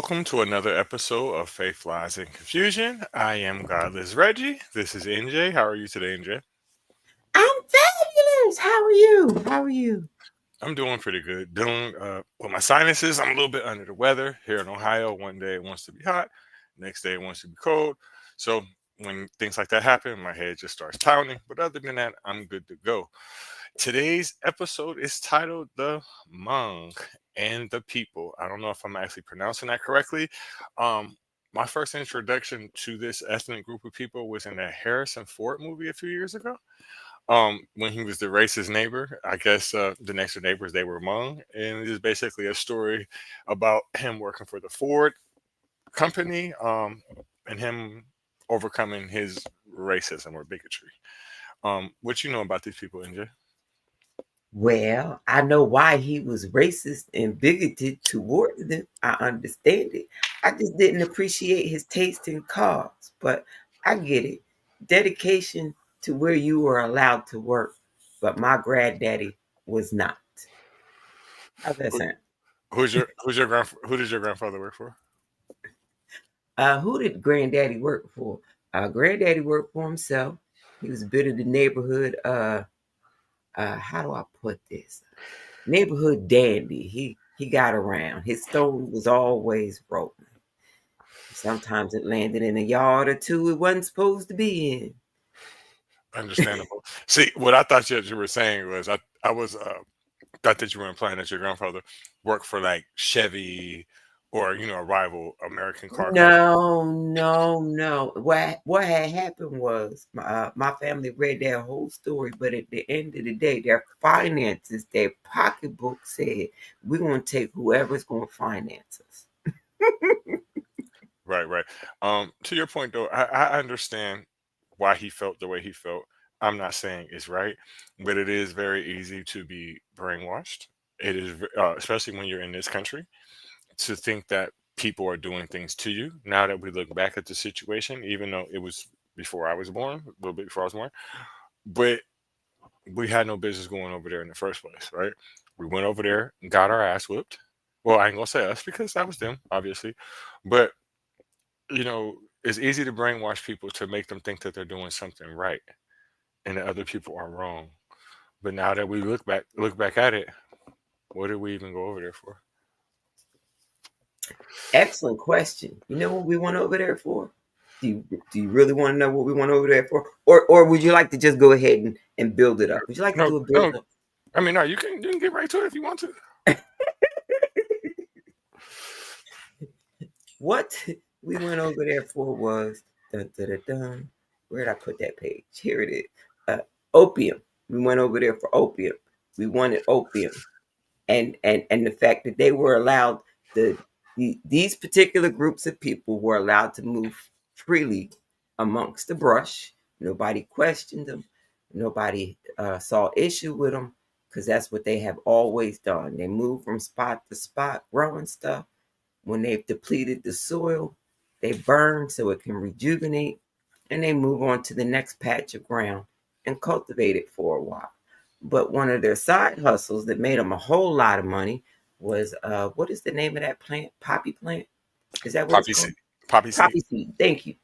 Welcome to another episode of Faith, Lies, and Confusion. I am Godless Reggie. This is NJ. How are you today, NJ? I'm fabulous. How are you? How are you? I'm doing pretty good. Dealing with my sinuses. I'm a little bit under the weather here in Ohio. One day it wants to be hot, next day it wants to be cold. So when things like that happen, my head just starts pounding. But other than that, I'm good to go. Today's episode is titled The Hmong and the People. I don't know if I'm actually pronouncing that correctly. Um, my first introduction to this ethnic group of people was in a Harrison Ford movie a few years ago. When he was the racist neighbor, I guess the next door neighbors they were Hmong, and it is basically a story about him working for the Ford company, and him overcoming his racism or bigotry. What you know about these people, NJ? Well, I know why he was racist and bigoted toward them. I understand it. I just didn't appreciate his taste in cars, but I get it. Dedication to where you were allowed to work, but my granddaddy was not. How's that Who, sound? who does your grandfather work for? Who did granddaddy work for? Granddaddy worked for himself. He was a bit of the neighborhood. How do I put this? Neighborhood dandy. He got around. His stone was always rolling. Sometimes it landed in a yard or two it wasn't supposed to be in. Understandable. See, what I thought you were saying was I was thought that you were implying that your grandfather worked for like Chevy or a rival American car company. No. What had happened was my family read their whole story, but at the end of the day, their finances, their pocketbook said, "We're gonna take whoever's gonna finance us." Right, right. To your point though, I understand why he felt the way he felt. I'm not saying it's right, but it is very easy to be brainwashed. It is, especially when you're in this country, to think that people are doing things to you. Now that we look back at the situation, even though it was before I was born, a little bit before I was born, but we had no business going over there in the first place, right? We went over there and got our ass whipped. Well, I ain't gonna say us because that was them, obviously, but it's easy to brainwash people to make them think that they're doing something right and that other people are wrong. But now that we look back at it, what did we even go over there for? Excellent question. You know what we went over there for? Do you really want to know what we went over there for? Or would you like to just go ahead and build it up? Would you like to No, do a build no. up? I mean, no. You can get right to it if you want to. What we went over there for was dun, dun, dun, dun. Where did I put that page? Here it is. Uh, Opium. We went over there for opium. We wanted opium, and the fact that they were allowed these particular groups of people were allowed to move freely amongst the brush. Nobody questioned them. Nobody saw issue with them because that's what they have always done. They move from spot to spot, growing stuff. When they've depleted the soil, they burn so it can rejuvenate, and they move on to the next patch of ground and cultivate it for a while. But one of their side hustles that made them a whole lot of money was what is the name of that plant? Poppy plant? Is that what it's Poppy called? seed. Poppy seed. Poppy seed. Thank you.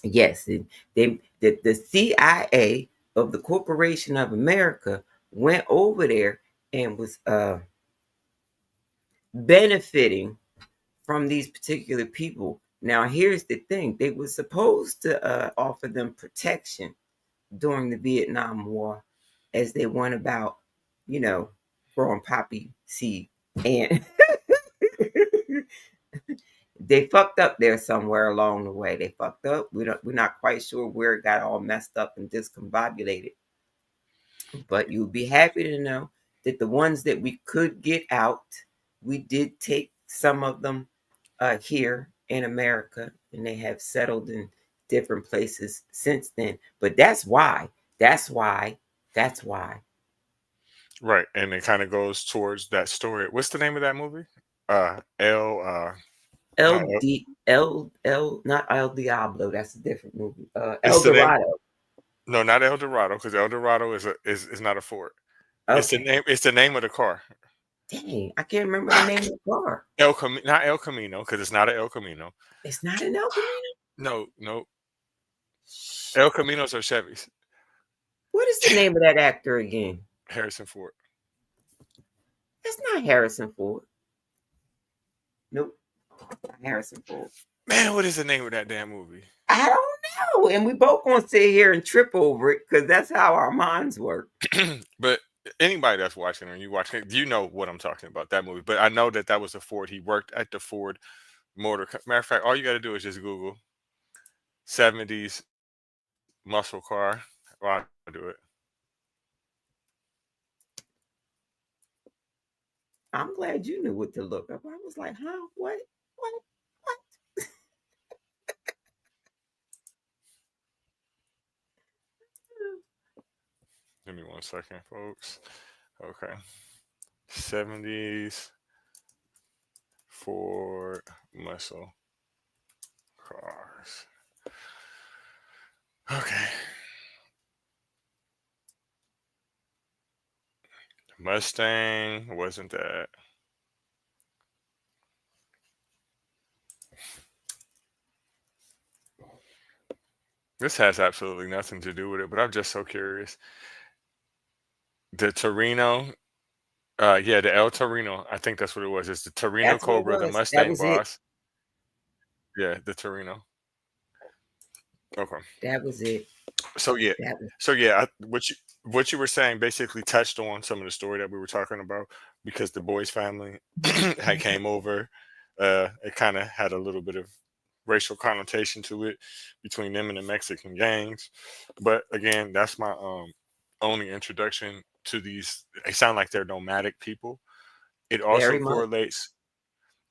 Yes, the CIA of the Corporation of America went over there and was benefiting from these particular people. Now, here's the thing: they were supposed to offer them protection during the Vietnam War as they went about, you know, growing poppy seed. And they fucked up there somewhere along the way. They fucked up. We're not quite sure where it got all messed up and discombobulated. But you'll be happy to know that the ones that we could get out, we did take some of them here in America, and they have settled different places since then. But that's why. That's why. That's why. Right, and it kind of goes towards that story. What's the name of that movie? L. Not L. Not El Diablo. That's a different movie. It's El the name. Dorado. No, not El Dorado, because El Dorado is not a fort. It's the Okay. name. It's the name of the car. Dang, I can't remember the name of the car. Not El Camino, because it's not an El Camino. It's not an El Camino. No, no. Shh. El Caminos are Chevys. What is the name of that actor again? Harrison Ford. That's not Harrison Ford. Nope, not Harrison Ford. Man, what is the name of that damn movie? I don't know. And we both gonna sit here and trip over it because that's how our minds work. But anybody that's watching or you watching, you know what I'm talking about, that movie. But I know that was a Ford. He worked at the Ford Matter of fact, all you got to do is just Google 70s muscle car. Well, I'll do it. I'm glad you knew what to look up. I was like, huh? What? What? What? Give me 1 second, folks. Okay. 70s Ford muscle cars. Okay. Mustang wasn't that. This has absolutely nothing to do with it, but I'm just so curious. The Torino, yeah, the El Torino. I think that's what it was. It's the Torino That's what it Cobra, the was. That Mustang was it. Boss. Yeah, the Torino. Okay. That was it. So yeah, That was what you were saying basically touched on some of the story that we were talking about because the boys' family had came over. It kind of had a little bit of racial connotation to it between them and the Mexican gangs. But again, that's my only introduction to these. They sound like they're nomadic people. It also very much. correlates.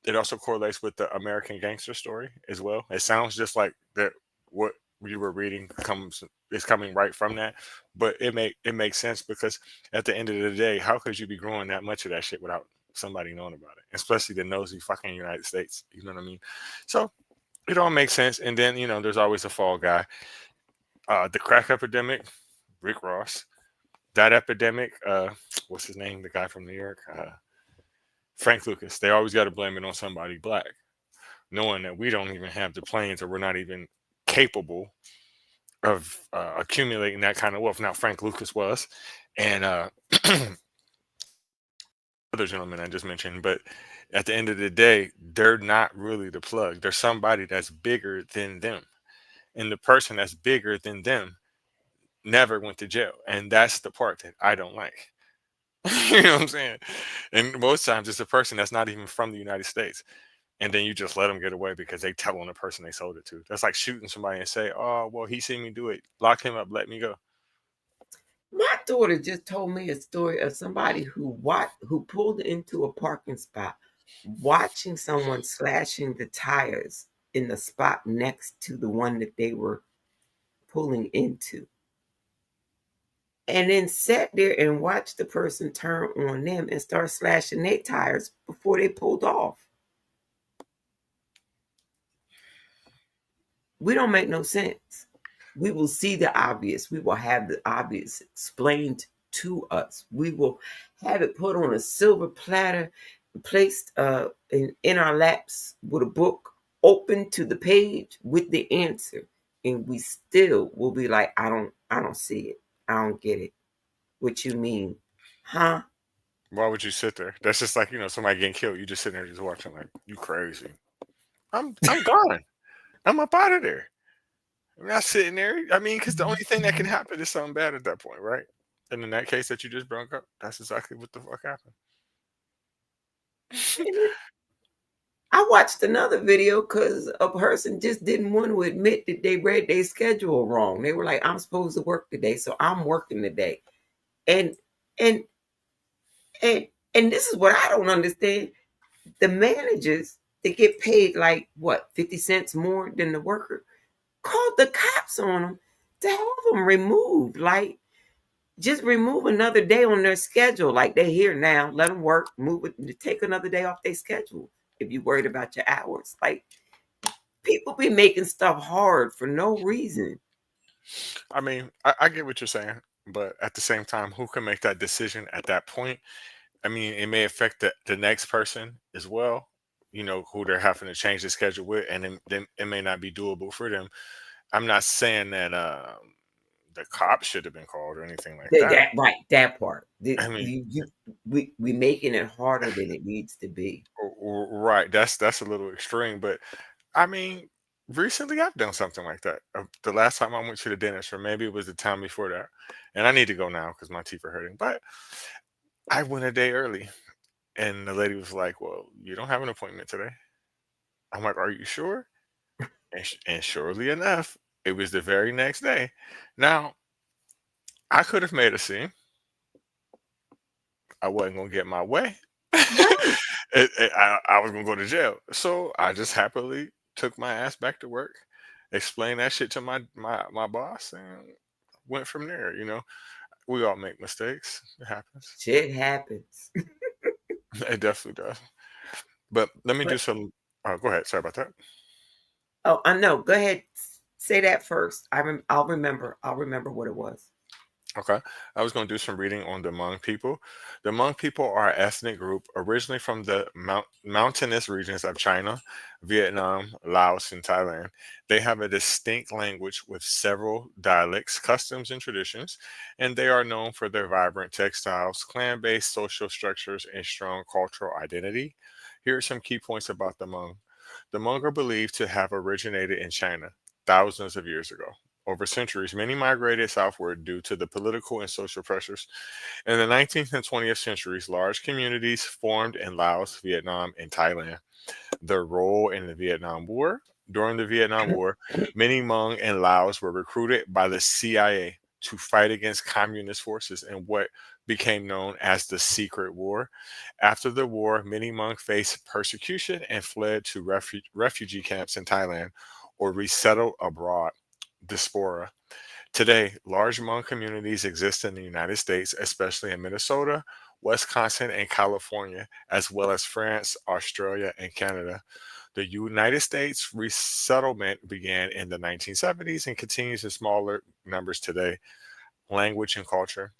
It also correlates with the American Gangster story as well. It sounds just like that. What you were reading comes is coming right from that, but it makes sense because at the end of the day, how could you be growing that much of that shit without somebody knowing about it, especially the nosy fucking United States? You know what I mean? So it all makes sense. And then there's always a fall guy. The crack epidemic, Rick Ross. That epidemic, what's his name? The guy from New York, Frank Lucas. They always got to blame it on somebody black, knowing that we don't even have the planes or we're not even capable of accumulating that kind of wealth. Now, Frank Lucas was, and other gentlemen I just mentioned, but at the end of the day, they're not really the plug. They're somebody that's bigger than them. And the person that's bigger than them never went to jail. And that's the part that I don't like. You know what I'm saying? And most times it's a person that's not even from the United States. And then you just let them get away because they tell on the person they sold it to. That's like shooting somebody and say, "Oh, well, he seen me do it. Lock him up. Let me go." My daughter just told me a story of somebody who pulled into a parking spot, watching someone slashing the tires in the spot next to the one that they were pulling into, and then sat there and watched the person turn on them and start slashing their tires before they pulled off. We don't make no sense. We will see the obvious. We will have the obvious explained to us. We will have it put on a silver platter, placed in our laps with a book open to the page with the answer, and we still will be like, I don't see it. I don't get it. What you mean, huh? Why would you sit there? That's just like somebody getting killed. You just sitting there just watching like you crazy. I'm gone. I'm up out of there. I'm not sitting there. I mean, because the only thing that can happen is something bad at that point, right? And in that case that you just brought up, that's exactly what the fuck happened. I watched another video because a person just didn't want to admit that they read their schedule wrong. They were like, "I'm supposed to work today, so I'm working today," and and and this is what I don't understand. The managers, they get paid like what, 50 cents more than the worker. called the cops on them to have them removed. Like, just remove another day on their schedule. Like, they're here now, let them work, move it, take another day off their schedule if you're worried about your hours. Like, people be making stuff hard for no reason. I mean, I get what you're saying, but at the same time, who can make that decision at that point? I mean, it may affect the next person as well, who they're having to change the schedule with, and then it may not be doable for them. I'm not saying that the cops should have been called or anything like that. That right, that part. I mean, We making it harder than it needs to be. right, that's a little extreme, but I mean, recently I've done something like that. The last time I went to the dentist, or maybe it was the time before that, and I need to go now because my teeth are hurting. But I went a day early, and the lady was like, "Well, you don't have an appointment today." I'm like, "Are you sure?" And surely enough, it was the very next day. Now, I could have made a scene. I wasn't gonna get my way. Right. I was gonna go to jail. So I just happily took my ass back to work, explained that shit to my boss, and went from there. We all make mistakes. It happens. Shit happens. It definitely does. But let me do But some. Go ahead. Sorry about that. oh, I know. Go ahead. Say that first. I'll remember. I'll remember what it was. Okay. I was going to do some reading on the Hmong people. The Hmong people are an ethnic group originally from the mountainous regions of China, Vietnam, Laos, and Thailand. They have a distinct language with several dialects, customs, and traditions, and they are known for their vibrant textiles, clan based social structures, and strong cultural identity. Here are some key points about the Hmong. The Hmong are believed to have originated in China thousands of years ago. Over centuries, many migrated southward due to the political and social pressures. In the 19th and 20th centuries, large communities formed in Laos, Vietnam, and Thailand. Their role in the Vietnam War. During the Vietnam War, many Hmong and Laos were recruited by the CIA to fight against communist forces in what became known as the Secret War. After the war, many Hmong faced persecution and fled to refugee camps in Thailand or resettled abroad. Diaspora. Today, large Hmong communities exist in the United States, especially in Minnesota, Wisconsin, and California, as well as France, Australia, and Canada. The United States resettlement began in the 1970s and continues in smaller numbers today. Language and culture.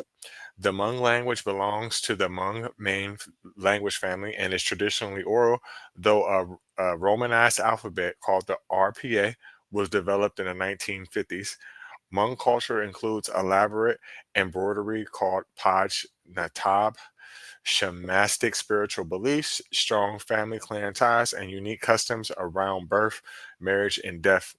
The Hmong language belongs to the Hmong main language family and is traditionally oral, though a Romanized alphabet called the RPA was developed in the 1950s. Hmong culture includes elaborate embroidery called Paj Natab, shamanistic spiritual beliefs, strong family clan ties, and unique customs around birth, marriage, and death.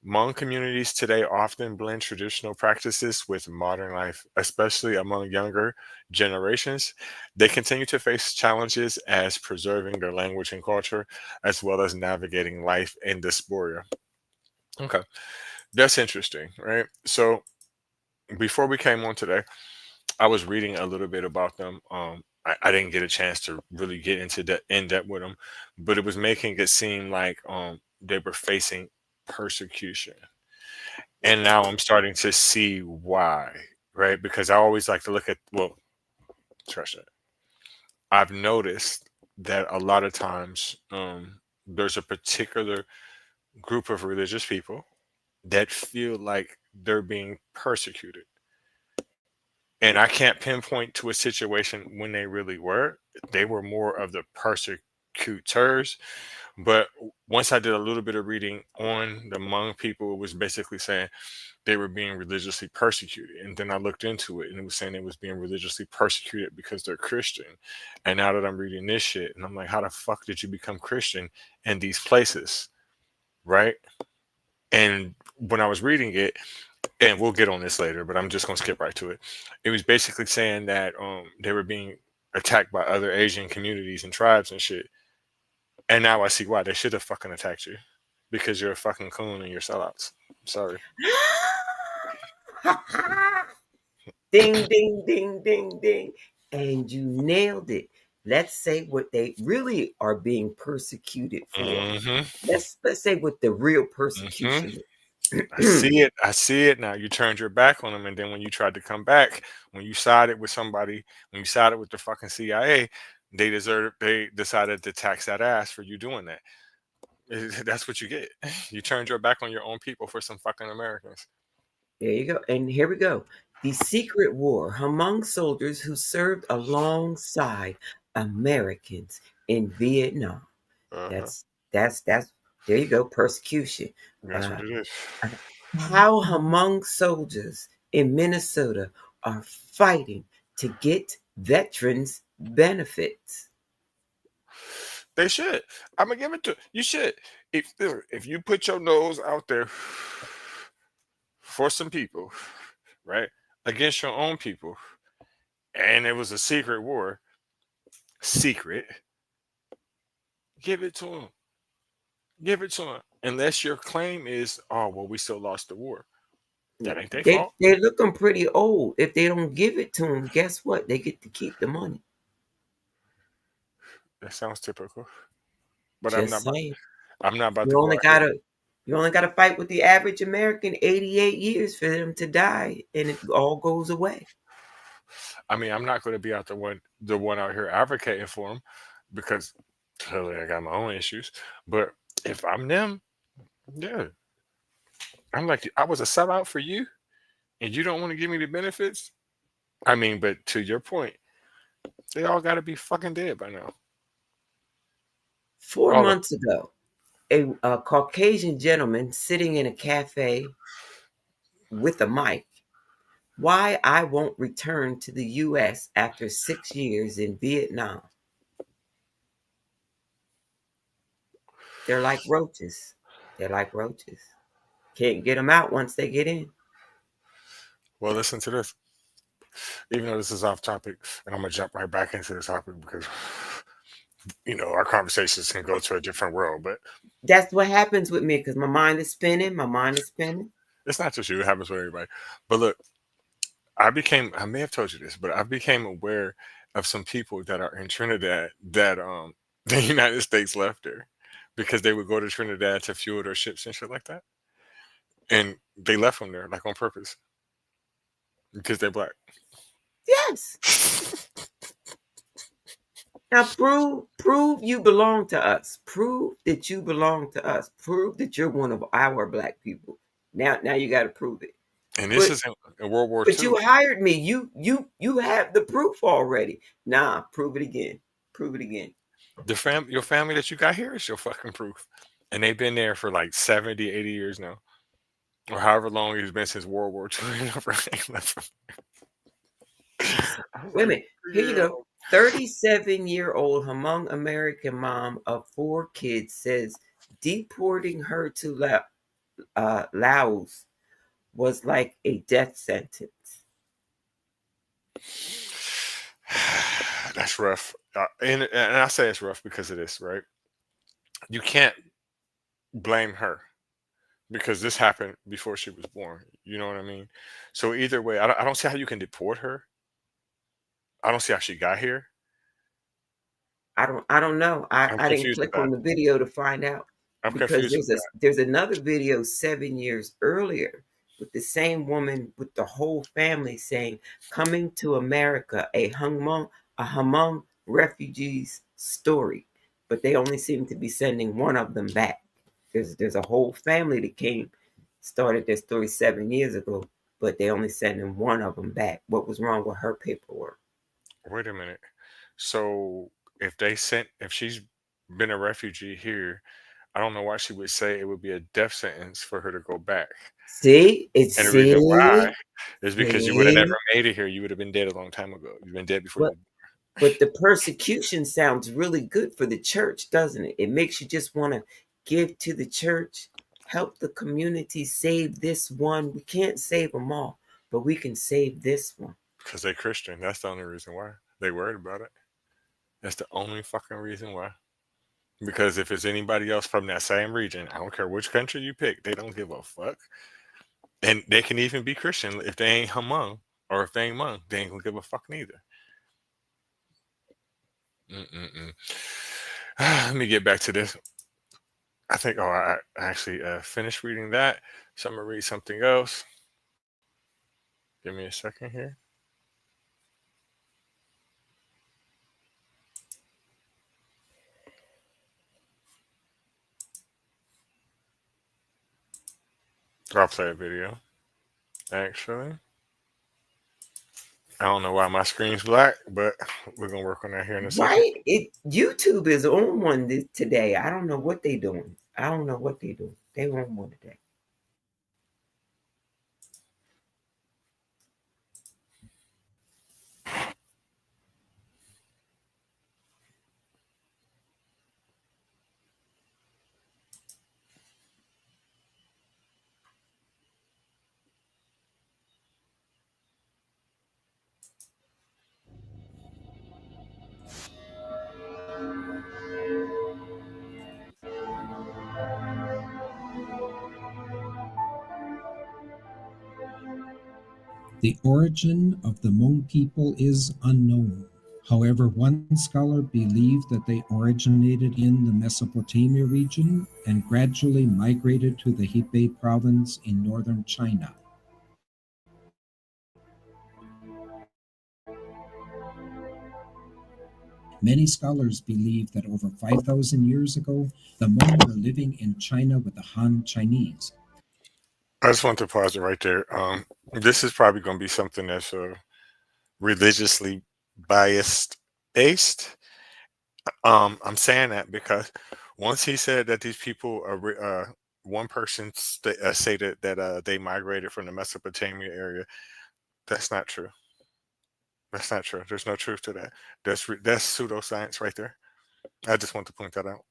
Hmong communities today often blend traditional practices with modern life, especially among younger generations. They continue to face challenges as preserving their language and culture, as well as navigating life in diaspora. Okay, that's interesting, right? So before we came on today, I was reading a little bit about them. I didn't get a chance to really get into in depth with them, but it was making it seem like they were facing persecution, and now I'm starting to see why, right? Because I always like to look at, well, trust it. I've noticed that a lot of times there's a particular group of religious people that feel like they're being persecuted. And I can't pinpoint to a situation when they really were. They were more of the persecutors. But once I did a little bit of reading on the Hmong people, it was basically saying they were being religiously persecuted. And then I looked into it and it was saying it was being religiously persecuted because they're Christian. And now that I'm reading this shit, and I'm like, how the fuck did you become Christian in these places? Right? And when I was reading it, and we'll get on this later, but I'm just gonna skip right to it. It was basically saying that they were being attacked by other Asian communities and tribes and shit. And now I see why they should have fucking attacked you. Because you're a fucking coon and you're sellouts. Sorry. Ding, ding, ding, ding, ding. And you nailed it. Let's say what they really are being persecuted for. Mm-hmm. Let's say what the real Mm-hmm. persecution is. I see it. I see it now. You turned your back on them, and then when you tried to come back, when you sided with somebody, when you sided with the fucking CIA, they deserve. They decided to tax that ass for you doing that. That's what you get. You turned your back on your own people for some fucking Americans. There you go. And here we go. The secret war among soldiers who served alongside Americans in Vietnam. Uh huh. That's there you go. Persecution. That's Uh, what it is. uh, how Hmong soldiers in Minnesota are fighting to get veterans benefits. They should. I'm gonna give it to you. Should if you put your nose out there for some people, right, against your own people, and it was a secret war, secret, give it to them. Give it to them. Unless your claim is, oh well, we still lost the war. That ain't their fault. They're looking pretty old. If they don't give it to them, guess what? They get to keep the money. That sounds typical. But Just saying. I'm not about to You go only out here. gotta you only gotta fight with the average American 88 years for them to die and it all goes away. I mean, I'm not going to be out the one out here advocating for them because clearly I got my own issues. But if I'm them, yeah, I'm like I was a sellout for you, and you don't want to give me the benefits. I mean, but to your point, they all got to be fucking dead by now. Four All of months ago, a Caucasian gentleman sitting in a cafe with a mic. Why I won't return to the US after 6 years in Vietnam. They're like roaches. They're like roaches. Can't get them out once they get in. well, listen to this. Even though this is off topic, and I'm gonna jump right back into this topic because our conversations can go to a different world. But That's what happens with me because my mind is spinning. My mind is spinning. it's not just you; it happens with everybody. But look, I may have told you this, but I became aware of some people that are in Trinidad that the United States left there because they would go to Trinidad to fuel their ships and shit like that, and they left them there like on purpose because they're black. Yes. Now prove you belong to us. Prove that you belong to us. Prove that you're one of our black people. Now you got to prove it. And this But is in World War but II. you hired me. You have the proof already. Nah, prove it again. Prove it again. Your family that you got here is your fucking proof, and they've been there for like 70, 80 years now, or however long it's been since World War II. I'm Wait a like, minute. Here you yeah. go. 37-year-old Hmong American mom of four kids says deporting her to Laos was like a death sentence. That's rough. And I say it's rough because of this, right? You can't blame her because this happened before she was born. You know what I mean? So either way, I don't see how you can deport her. I don't see how she got here. I don't know. I, I'm I didn't confused with click that. on the video to find out I'm because confused there's with a that. there's another video 7 years earlier with the same woman with the whole family saying coming to America a Hmong refugees story, but they only seem to be sending one of them back. There's a whole family that came started their story 7 years ago, but they only sending one of them back. What was wrong with her paperwork? Wait a minute. So if she's been a refugee here, I don't know why she would say it would be a death sentence for her to go back. See, it's And the reason why is because you would have see. never made it here. You would have been dead a long time ago. You've been dead before What you. But the persecution sounds really good for the church, doesn't it? It makes you just want to give to the church, help the community save this one. We can't save them all, but we can save this one. Because they Christian. That's the only reason why. They worried about it. That's the only fucking reason why. Because if it's anybody else from that same region, I don't care which country you pick, they don't give a fuck. And they can even be Christian if they ain't Hmong or if they ain't Hmong, they ain't gonna give a fuck neither. Mm-mm-mm. Let me get back to this. I think. Oh, I actually finished reading that. So I'm gonna read something else. Give me a second here. I'll play a video. Actually, I don't know why my screen's black, but we're gonna work on that here in a second. Right? It YouTube is on one today. I don't know what they doing. I don't know what they doing. They on one today. The origin of the Hmong people is unknown. However, one scholar believed that they originated in the Mesopotamia region and gradually migrated to the Hebei province in northern China. Many scholars believe that over 5,000 years ago, the Hmong were living in China with the Han Chinese. I just want to pause it right there. This is probably gonna be something that's religiously biased based. I'm saying that because once he said that these people are one person stated that they migrated from the Mesopotamia area. That's not true. That's not true. There's no truth to that. That's pseudoscience right there. I just want to point that out.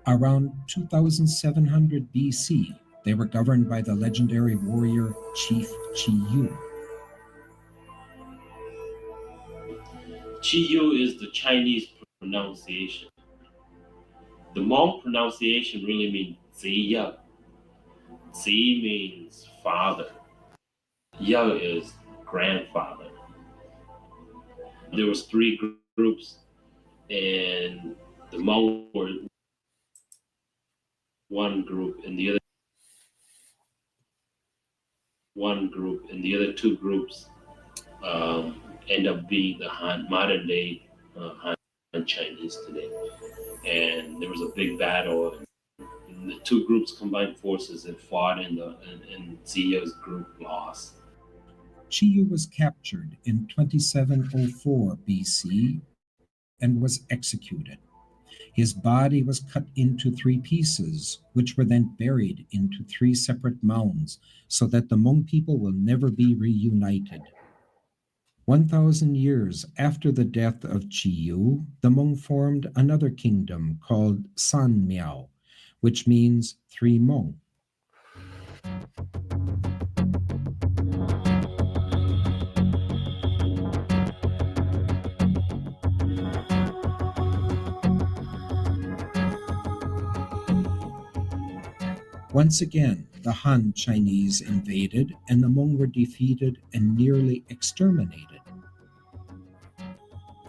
Around 2700 BC, they were governed by the legendary warrior chief Qi Yu. Chiyu is the Chinese pronunciation. The Hmong pronunciation really means Ziya. Zi means father. Ya is grandfather. There was three groups, and the Hmong were one group, and the other two groups end up being the Han, modern day Han Chinese today. And there was a big battle, and the two groups combined forces and fought, and Ziya's group lost. Qi Yu was captured in 2704 BC and was executed. His body was cut into three pieces, which were then buried into three separate mounds, so that the Hmong people will never be reunited. 1,000 years after the death of Qi Yu, the Hmong formed another kingdom called San Miao, which means three Hmong. Once again, the Han Chinese invaded, and the Hmong were defeated and nearly exterminated.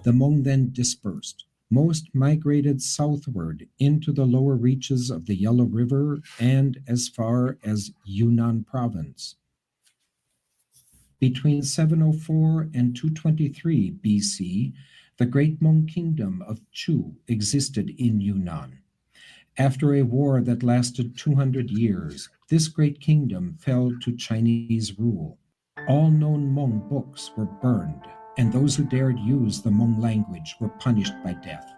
The Hmong then dispersed. Most migrated southward into the lower reaches of the Yellow River and as far as Yunnan province. Between 704 and 223 BC, the Great Hmong Kingdom of Chu existed in Yunnan. After a war that lasted 200 years, this great kingdom fell to Chinese rule. All known Hmong books were burned, and those who dared use the Hmong language were punished by death.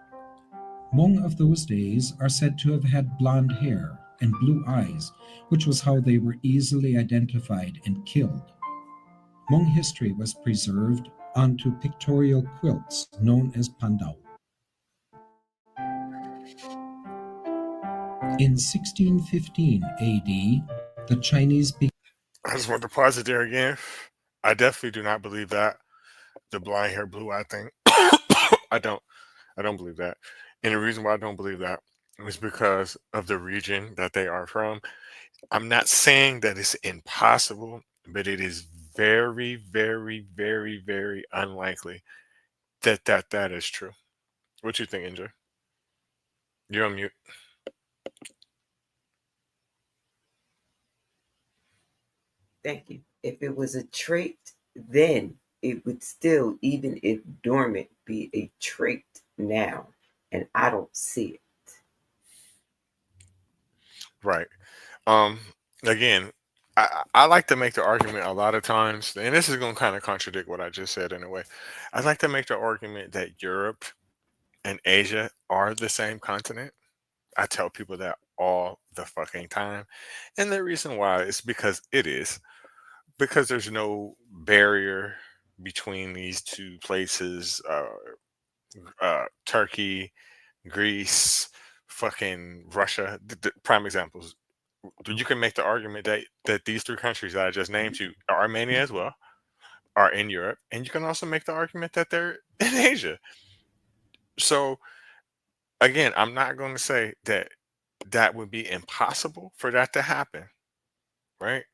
Hmong of those days are said to have had blonde hair and blue eyes, which was how they were easily identified and killed. Hmong history was preserved onto pictorial quilts known as pandao. In 1615 AD, the Chinese I just want to pause it there again. I definitely do not believe that the blind hair, blue eye thing. I don't. I don't believe that. And the reason why I don't believe that is because of the region that they are from. I'm not saying that it's impossible, but it is very, very, very, very unlikely that that is true. What you think, Inja? You're on mute. Thank you. If it was a trait, then it would still, even if dormant, be a trait now. And I don't see it. Right. Um, Again, I like to make the argument a lot of times, and this is going to kind of contradict what I just said in a way. I like to make the argument that Europe and Asia are the same continent. I tell people that all the fucking time. And the reason why is because it is. Because there's no barrier between these two places. Turkey, Greece, fucking Russia. Prime examples. You can make the argument that these three countries that I just named you, Armenia as well, are in Europe, and you can also make the argument that they're in Asia. So again, I'm not going to say that that would be impossible for that to happen, right?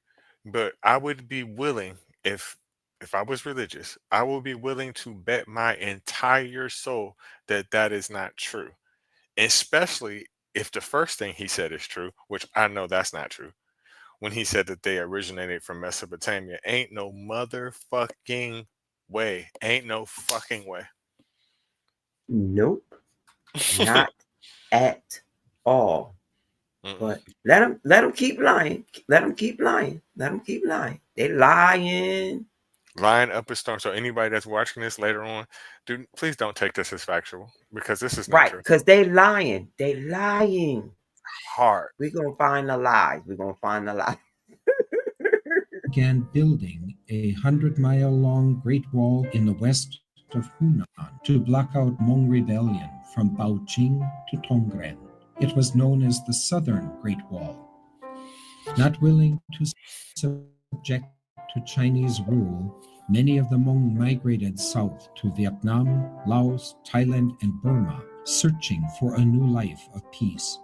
But I would be willing, if I was religious, I would be willing to bet my entire soul that that is not true, especially if the first thing he said is true, which I know that's not true. When he said that they originated from Mesopotamia, ain't no motherfucking way. Ain't no fucking way. Nope, not at all. Mm-mm. But let them keep lying. Let them keep lying. Let them keep lying. They lying. Lying up a storm. So anybody that's watching this later on, dude, please don't take this as factual because this is not Right, true. because they lying. They lying. Hard. We're going to find the lies. We're going to find the lies. began building a 100-mile-long Great Wall in the west of Hunan to block out Hmong rebellion from Baoqing to Tongren. It was known as the Southern Great Wall. Not willing to subject to Chinese rule, many of the Hmong migrated south to Vietnam, Laos, Thailand, and Burma, searching for a new life of peace.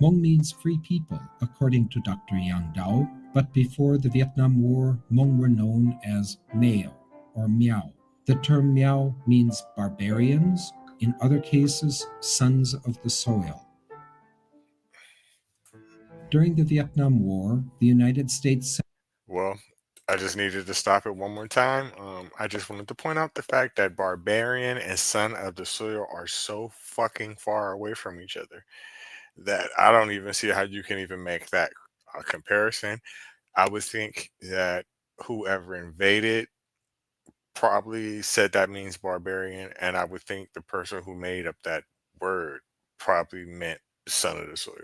Hmong means free people, according to Dr. Yang Dao, but before the Vietnam War, Hmong were known as Meo or Miao. The term Miao means barbarians, in other cases, sons of the soil. During the Vietnam War, the United States. Well, I just needed to stop it one more time. I just wanted to point out the fact that barbarian and son of the soil are so fucking far away from each other that I don't even see how you can even make that comparison. I would think that whoever invaded probably said that means barbarian, and I would think the person who made up that word probably meant son of the soil.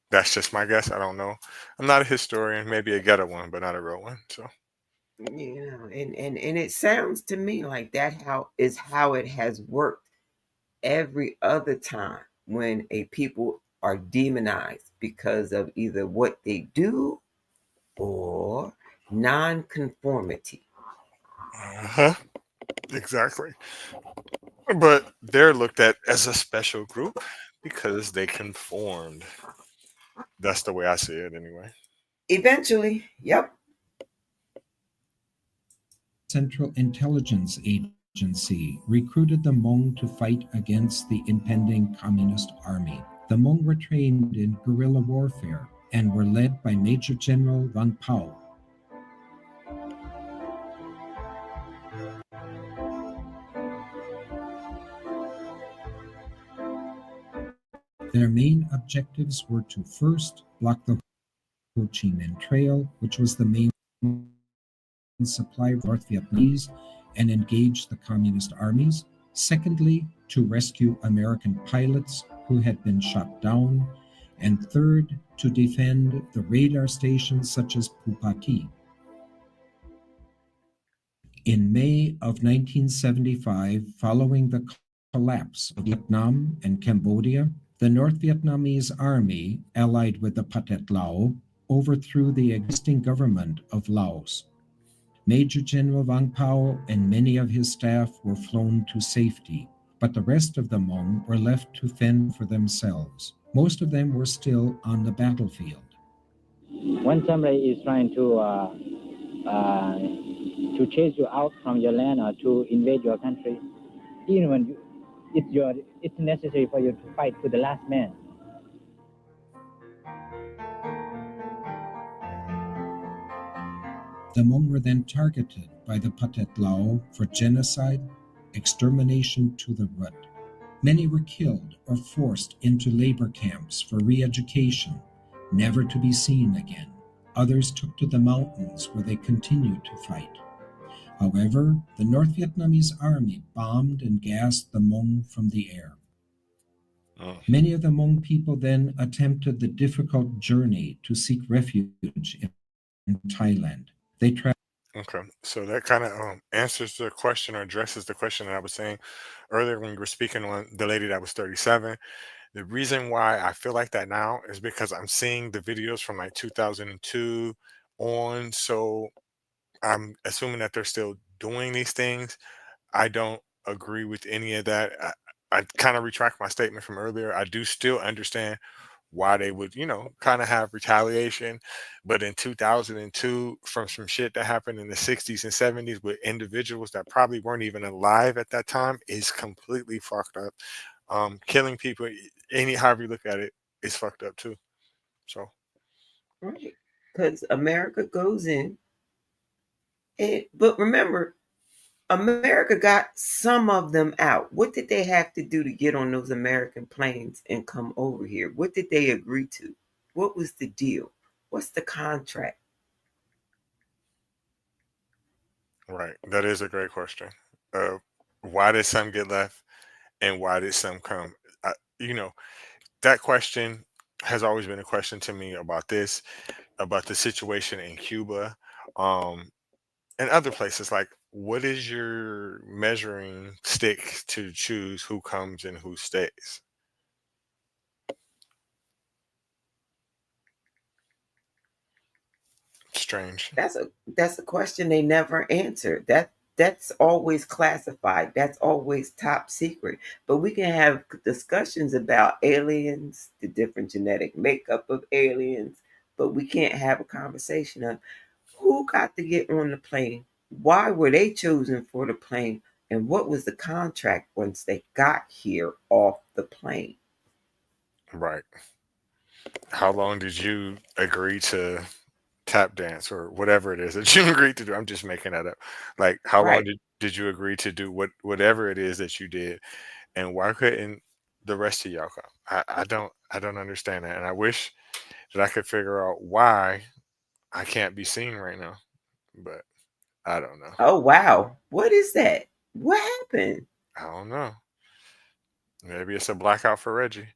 That's just my guess. I don't know. I'm not a historian, maybe a ghetto one, but not a real one. So And it sounds to me like that how it has worked every other time when a people are demonized because of either what they do or nonconformity. uh-huh, exactly. But they're looked at as a special group because they conformed. That's the way I see it anyway. Eventually, yep. Central Intelligence Agency recruited the Hmong to fight against the impending Communist Army. The Hmong were trained in guerrilla warfare and were led by Major General Wang Pao. Their main objectives were to first block the Ho Chi Minh Trail, which was the main supply of North Vietnamese, and engage the communist armies. Secondly, to rescue American pilots who had been shot down. And third, to defend the radar stations such as Pupati. In May of 1975, following the collapse of Vietnam and Cambodia, the North Vietnamese army, allied with the Pathet Lao, overthrew the existing government of Laos. Major General Wang Pao and many of his staff were flown to safety, but the rest of the Hmong were left to fend for themselves. Most of them were still on the battlefield. When somebody is trying to chase you out from your land or to invade your country, even when it's necessary for you to fight to the last man. The Hmong were then targeted by the Pathet Lao for genocide, extermination to the root. Many were killed or forced into labor camps for re-education, never to be seen again. Others took to the mountains where they continued to fight. However, the North Vietnamese army bombed and gassed the Hmong from the air. Mm. Many of the Hmong people then attempted the difficult journey to seek refuge in Thailand. They traveled. Okay, so that kind of answers the question or addresses the question that I was saying earlier when you were speaking on the lady that was 37. The reason why I feel like that now is because I'm seeing the videos from like 2002 on, so I'm assuming that they're still doing these things. I don't agree with any of that. I kind of retract my statement from earlier. I do still understand why they would, kind of have retaliation. But in 2002, from some shit that happened in the 60s and 70s with individuals that probably weren't even alive at that time is completely fucked up. Killing people, any however you look at it, is fucked up too. So, Right. Because America goes in. But remember, America got some of them out. What did they have to do to get on those American planes and come over here? What did they agree to? What was the deal? What's the contract? right, that is a great question. Uh, why did some get left, and why did some come? I, you know, that question has always been a question to me about this, about the situation in Cuba, um, and other places. Like, what is your measuring stick to choose who comes and who stays? Strange. That's a question they never answer. That's always classified. That's always top secret. But we can have discussions about aliens, the different genetic makeup of aliens, but we can't have a conversation of who got to get on the plane, why were they chosen for the plane, and what was the contract once they got here off the plane. Right. How long did you agree to tap dance or whatever it is that you agreed to do? I'm just making that up. Like, how long Right. did you agree to do whatever it is that you did, and why couldn't the rest of y'all come? I don't understand that, and I wish that I could figure out why I can't be seen right now, but I don't know. Oh wow. What is that? What happened? I don't know. Maybe it's a blackout for Reggie.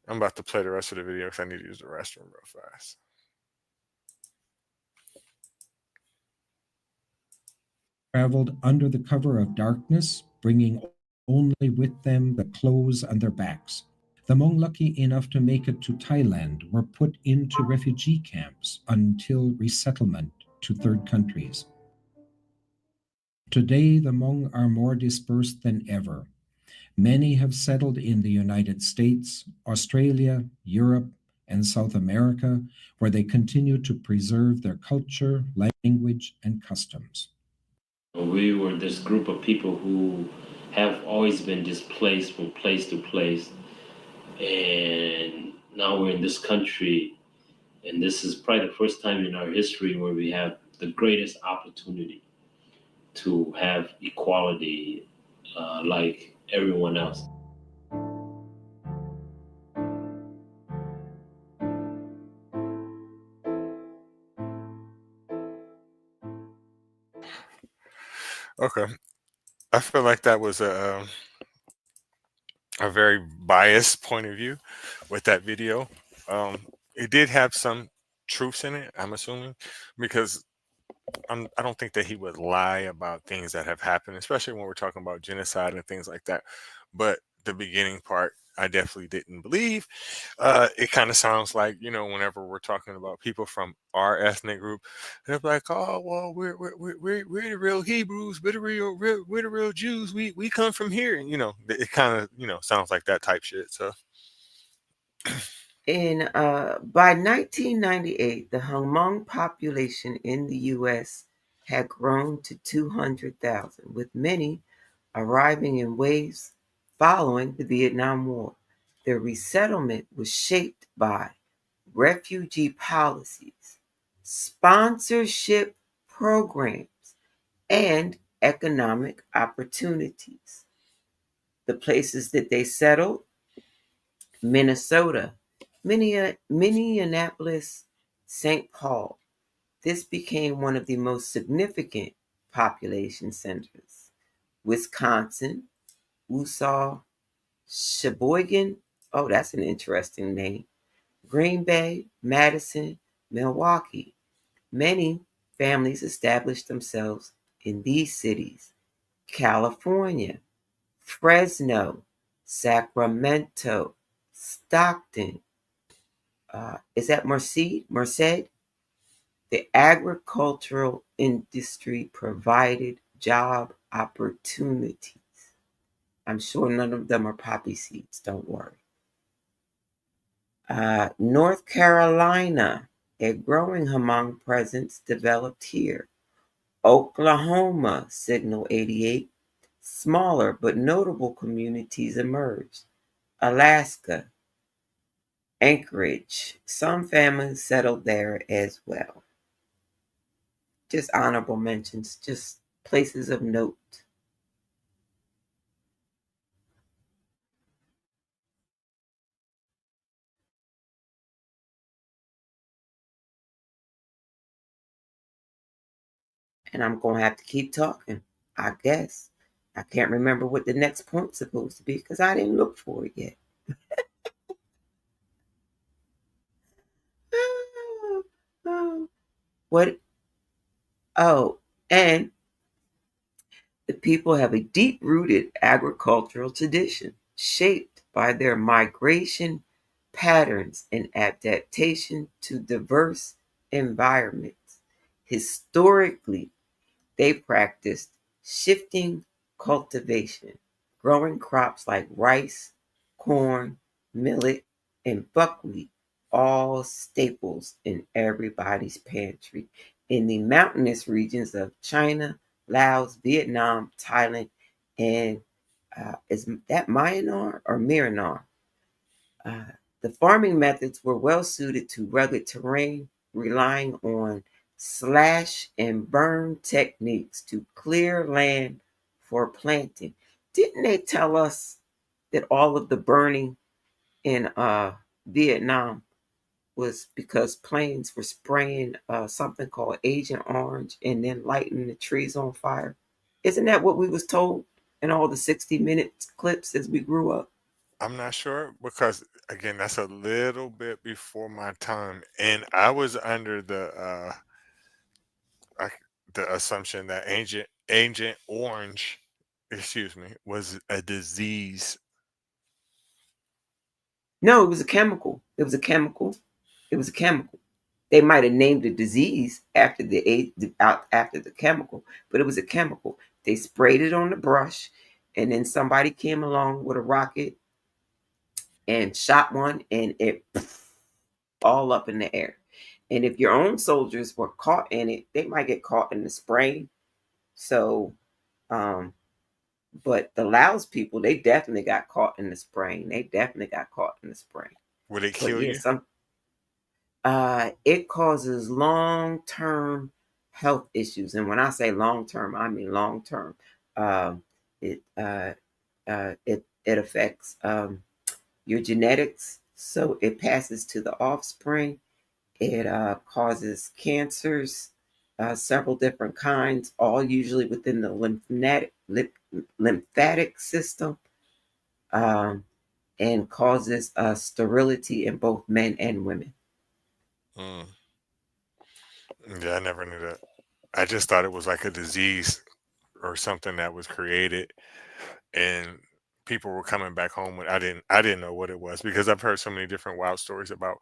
I'm about to play the rest of the video because I need to use the restroom real fast. Traveled under the cover of darkness, bringing only with them the clothes on their backs. The Hmong lucky enough to make it to Thailand were put into refugee camps until resettlement to third countries. Today, the Hmong are more dispersed than ever. Many have settled in the United States, Australia, Europe, and South America, where they continue to preserve their culture, language, and customs. We were this group of people who have always been displaced from place to place, and now we're in this country, and this is probably the first time in our history where we have the greatest opportunity to have equality like everyone else. Okay, I feel like that was a very biased point of view with that video. It did have some truths in it, I'm assuming, because I don't think that he would lie about things that have happened, especially when we're talking about genocide and things like that. But the beginning part, I definitely didn't believe. It kind of sounds like, whenever we're talking about people from our ethnic group, they're like, "Oh, well, we're the real Hebrews, we're the real Jews. We come from here." And, it kind of sounds like that type shit. So And by 1998, the Hmong population in the U.S. had grown to 200,000, with many arriving in waves following the Vietnam War. Their resettlement was shaped by refugee policies, sponsorship programs, and economic opportunities. The places that they settled: Minnesota, Minneapolis, St. Paul. This became one of the most significant population centers. Wisconsin, Wausau, Sheboygan. Oh, that's an interesting name. Green Bay, Madison, Milwaukee. Many families established themselves in these cities. California, Fresno, Sacramento, Stockton. Is that Merced? Merced? The agricultural industry provided job opportunities. I'm sure none of them are poppy seeds, don't worry. North Carolina, a growing Hmong presence developed here. Oklahoma, Signal 88, smaller but notable communities emerged. Alaska, Anchorage, some families settled there as well. Just honorable mentions, just places of note. And I'm going to have to keep talking, I guess. I can't remember what the next point's supposed to be because I didn't look for it yet. What? Oh, and the people have a deep rooted agricultural tradition shaped by their migration patterns and adaptation to diverse environments. Historically, they practiced shifting cultivation, growing crops like rice, corn, millet, and buckwheat, all staples in everybody's pantry. In the mountainous regions of China, Laos, Vietnam, Thailand, and is that Myanmar or Myanmar? Uh, the farming methods were well suited to rugged terrain, relying on slash and burn techniques to clear land for planting. Didn't they tell us that all of the burning in Vietnam was because planes were spraying something called Agent Orange and then lighting the trees on fire? Isn't that what we was told in all the 60 minutes clips as we grew up? I'm not sure because again, that's a little bit before my time, and I was under I, the assumption that Agent Orange, excuse me, was a disease. No, it was a chemical. It was a chemical. It was a chemical. They might have named the disease after after the chemical, but it was a chemical. They sprayed it on the brush, and then somebody came along with a rocket and shot one, and it all up in the air. And if your own soldiers were caught in it, they might get caught in the spraying. So, um, but the Laos people, they definitely got caught in the spraying. They definitely got caught in the spraying. Would it But kill yeah, you? it causes long-term health issues, and when I say long-term, I mean long-term. Um, it it affects your genetics, so it passes to the offspring. It causes cancers, several different kinds, all usually within the lymphatic system, um, and causes sterility in both men and women. Mm. Yeah, I never knew that. I just thought it was like a disease or something that was created, and people were coming back home with. I didn't know what it was because I've heard so many different wild stories about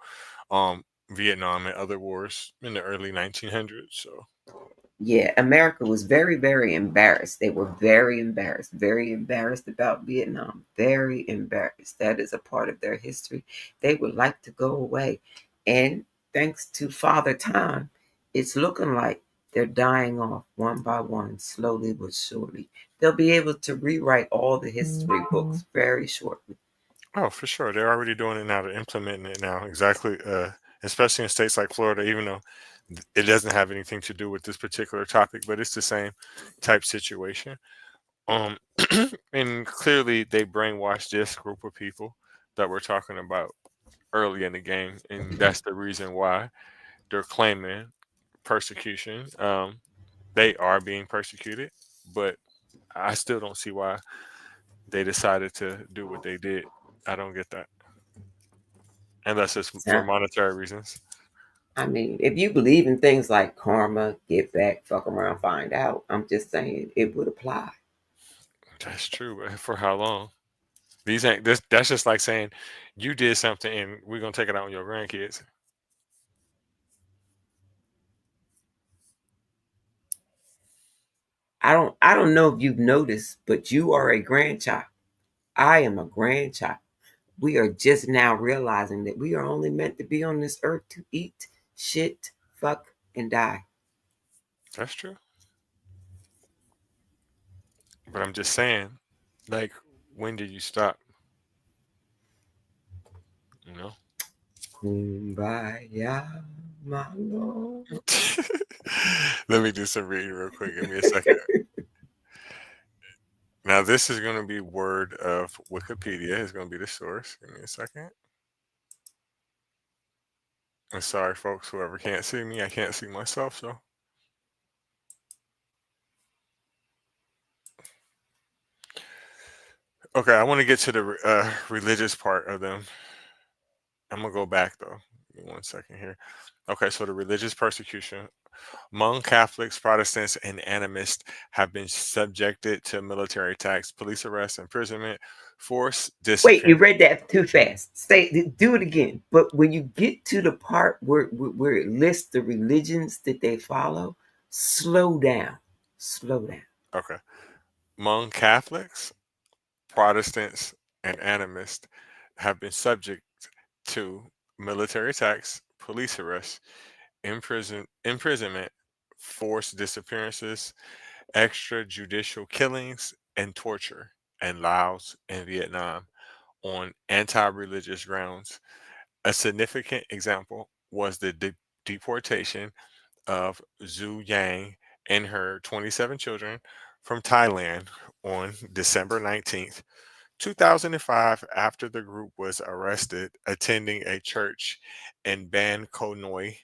Vietnam and other wars in the early 1900s. So Yeah, America was very, very embarrassed. They were very embarrassed about Vietnam. Very embarrassed. That is a part of their history. They would like to go away. And thanks to Father Time, it's looking like they're dying off one by one, slowly but surely. They'll be able to rewrite all the history books very shortly. oh, for sure, they're already doing it now. They're implementing it now. Exactly. especially in states like Florida, even though it doesn't have anything to do with this particular topic, but it's the same type situation. Um, and clearly they brainwashed this group of people that we're talking about early in the game, and that's the reason why they're claiming persecution. They are being persecuted, but I still don't see why they decided to do what they did. I don't get that, unless it's for So, monetary reasons. I mean, if you believe in things like karma, get back, fuck around, find out, I'm just saying it would apply. That's true, but for how long? These ain't this. That's just like saying you did something and we're gonna take it out on your grandkids. I don't know if you've noticed, but you are a grandchild. I am a grandchild. We are just now realizing that we are only meant to be on this earth to eat, shit, fuck, and die. That's true. But I'm just saying, like, when did you stop? You know. Kumbaya, my lord. Let me do some reading real quick. Give me a second. Now, this is going to be word of Wikipedia. It's going to be the source. Give me a second. I'm sorry, folks. Whoever can't see me, I can't see myself. So, okay, I want to get to the religious part of them. I'm gonna go back though. Give me 1 second here. Okay, so the religious persecution. Hmong Catholics, Protestants, and animists have been subjected to military attacks, police arrests, imprisonment, forced Wait, you disappearance. read that too fast. Do it again. But when you get to the part where it lists the religions that they follow, slow down. Slow down. Okay. Hmong Catholics, Protestants, and animists have been subject to military attacks, police arrests, imprisonment, forced disappearances, extrajudicial killings, and torture in Laos and Vietnam on anti religious grounds. A significant example was the deportation of Zhu Yang and her 27 children from Thailand on December 19th, 2005, after the group was arrested attending a church in Ban Ko Noi,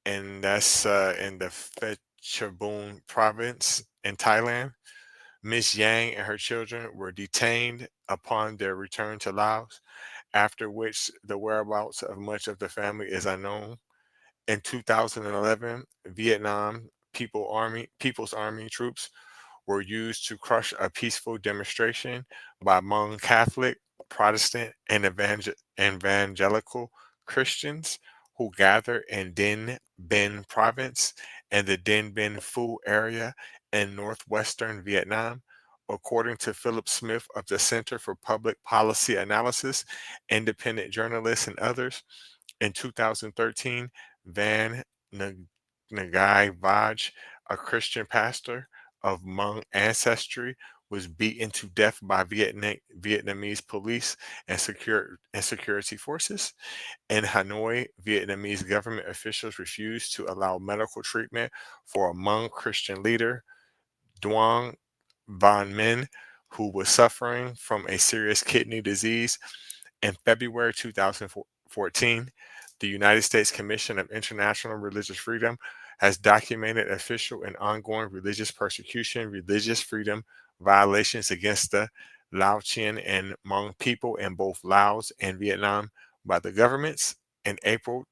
and that's in the Phetchabun province in Thailand. Miss Yang and her children were detained upon their return to Laos, after which the whereabouts of much of the family is unknown. In 2011, Vietnam People's Army troops were used to crush a peaceful demonstration by Hmong Catholic, Protestant, and evangelical Christians who gathered in Dien Bien province and the Dien Bien Phu area in northwestern Vietnam. According to Philip Smith of the Center for Public Policy Analysis, independent journalists, and others, in 2013, Van Nagai Vaj, a Christian pastor of Hmong ancestry, was beaten to death by Vietnamese police and security forces. In Hanoi, Vietnamese government officials refused to allow medical treatment for a Hmong Christian leader, Duong Van Minh, who was suffering from a serious kidney disease. In February 2014, the United States Commission of International Religious Freedom has documented official and ongoing religious persecution, religious freedom violations against the Laotian and Hmong people in both Laos and Vietnam by the governments. In April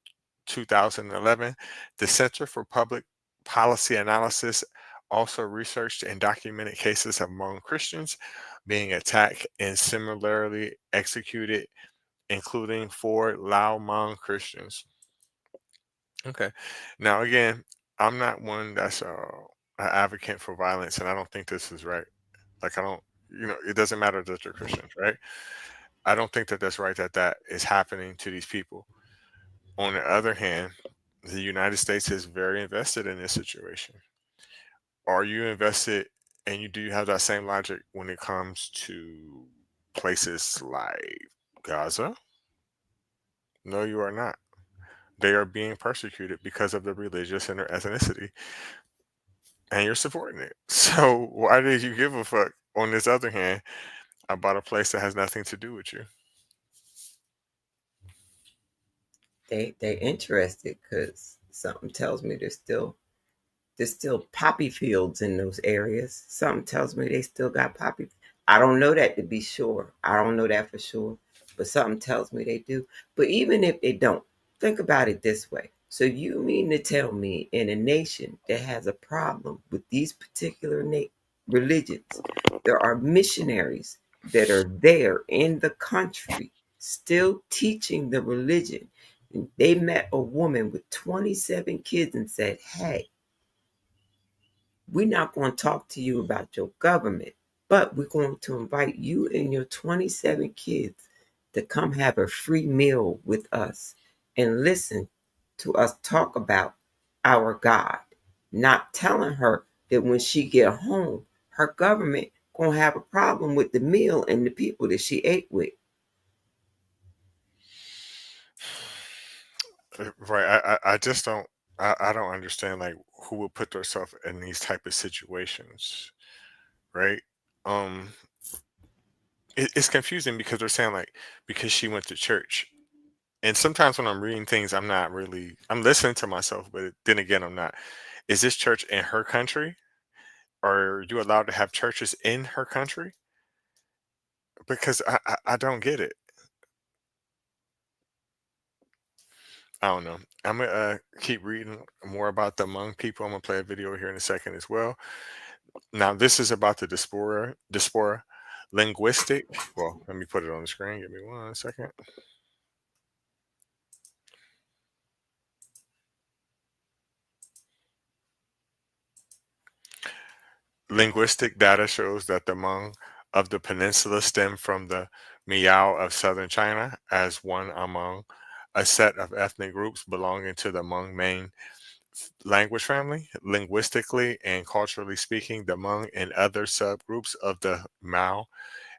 2011, the Center for Public Policy Analysis also researched and documented cases of Hmong Christians being attacked and similarly executed, including 4 Lao Hmong Christians. Okay. Now, again, I'm not one that's an advocate for violence, and I don't think this is right. Like, I don't, it doesn't matter that they're Christians, right? I don't think that that's right that that is happening to these people. On the other hand, the United States is very invested in this situation. Are you invested, and do you have that same logic when it comes to places like Gaza? No, you are not. they are being persecuted because of their religious and their ethnicity, and you're supporting it. So why did you give a fuck on this other hand about a place that has nothing to do with you? They interested because something tells me there's still poppy fields in those areas. Something tells me they still got poppy. I don't know that to be sure. I don't know that for sure, but something tells me they do. But even if they don't, think about it this way. So you mean to tell me in a nation that has a problem with these particular religions, there are missionaries that are there in the country still teaching the religion? And they met a woman with 27 kids and said, "Hey, we're not going to talk to you about your government, but we're going to invite you and your 27 kids to come have a free meal with us and listen to us talk about our God." Not telling her that when she get home, her government going to have a problem with the meal and the people that she ate with. Right. I just don't. I don't understand like who would put themselves in these type of situations, right? Um, it's confusing because they're saying like because she went to church, and sometimes when I'm reading things, I'm not really. I'm listening to myself, but then again, I'm not. Is this church in her country? Are you allowed to have churches in her country? Because I don't get it. I don't know. I'm gonna keep reading more about the Hmong people. I'm gonna play a video here in a second as well. Now, this is about the diaspora linguistic. Well, let me put it on the screen. Give me 1 second. Linguistic data shows that the Hmong of the peninsula stem from the Miao of southern China as one among a set of ethnic groups belonging to the Hmong main language family. Linguistically and culturally speaking, the Hmong and other subgroups of the Mao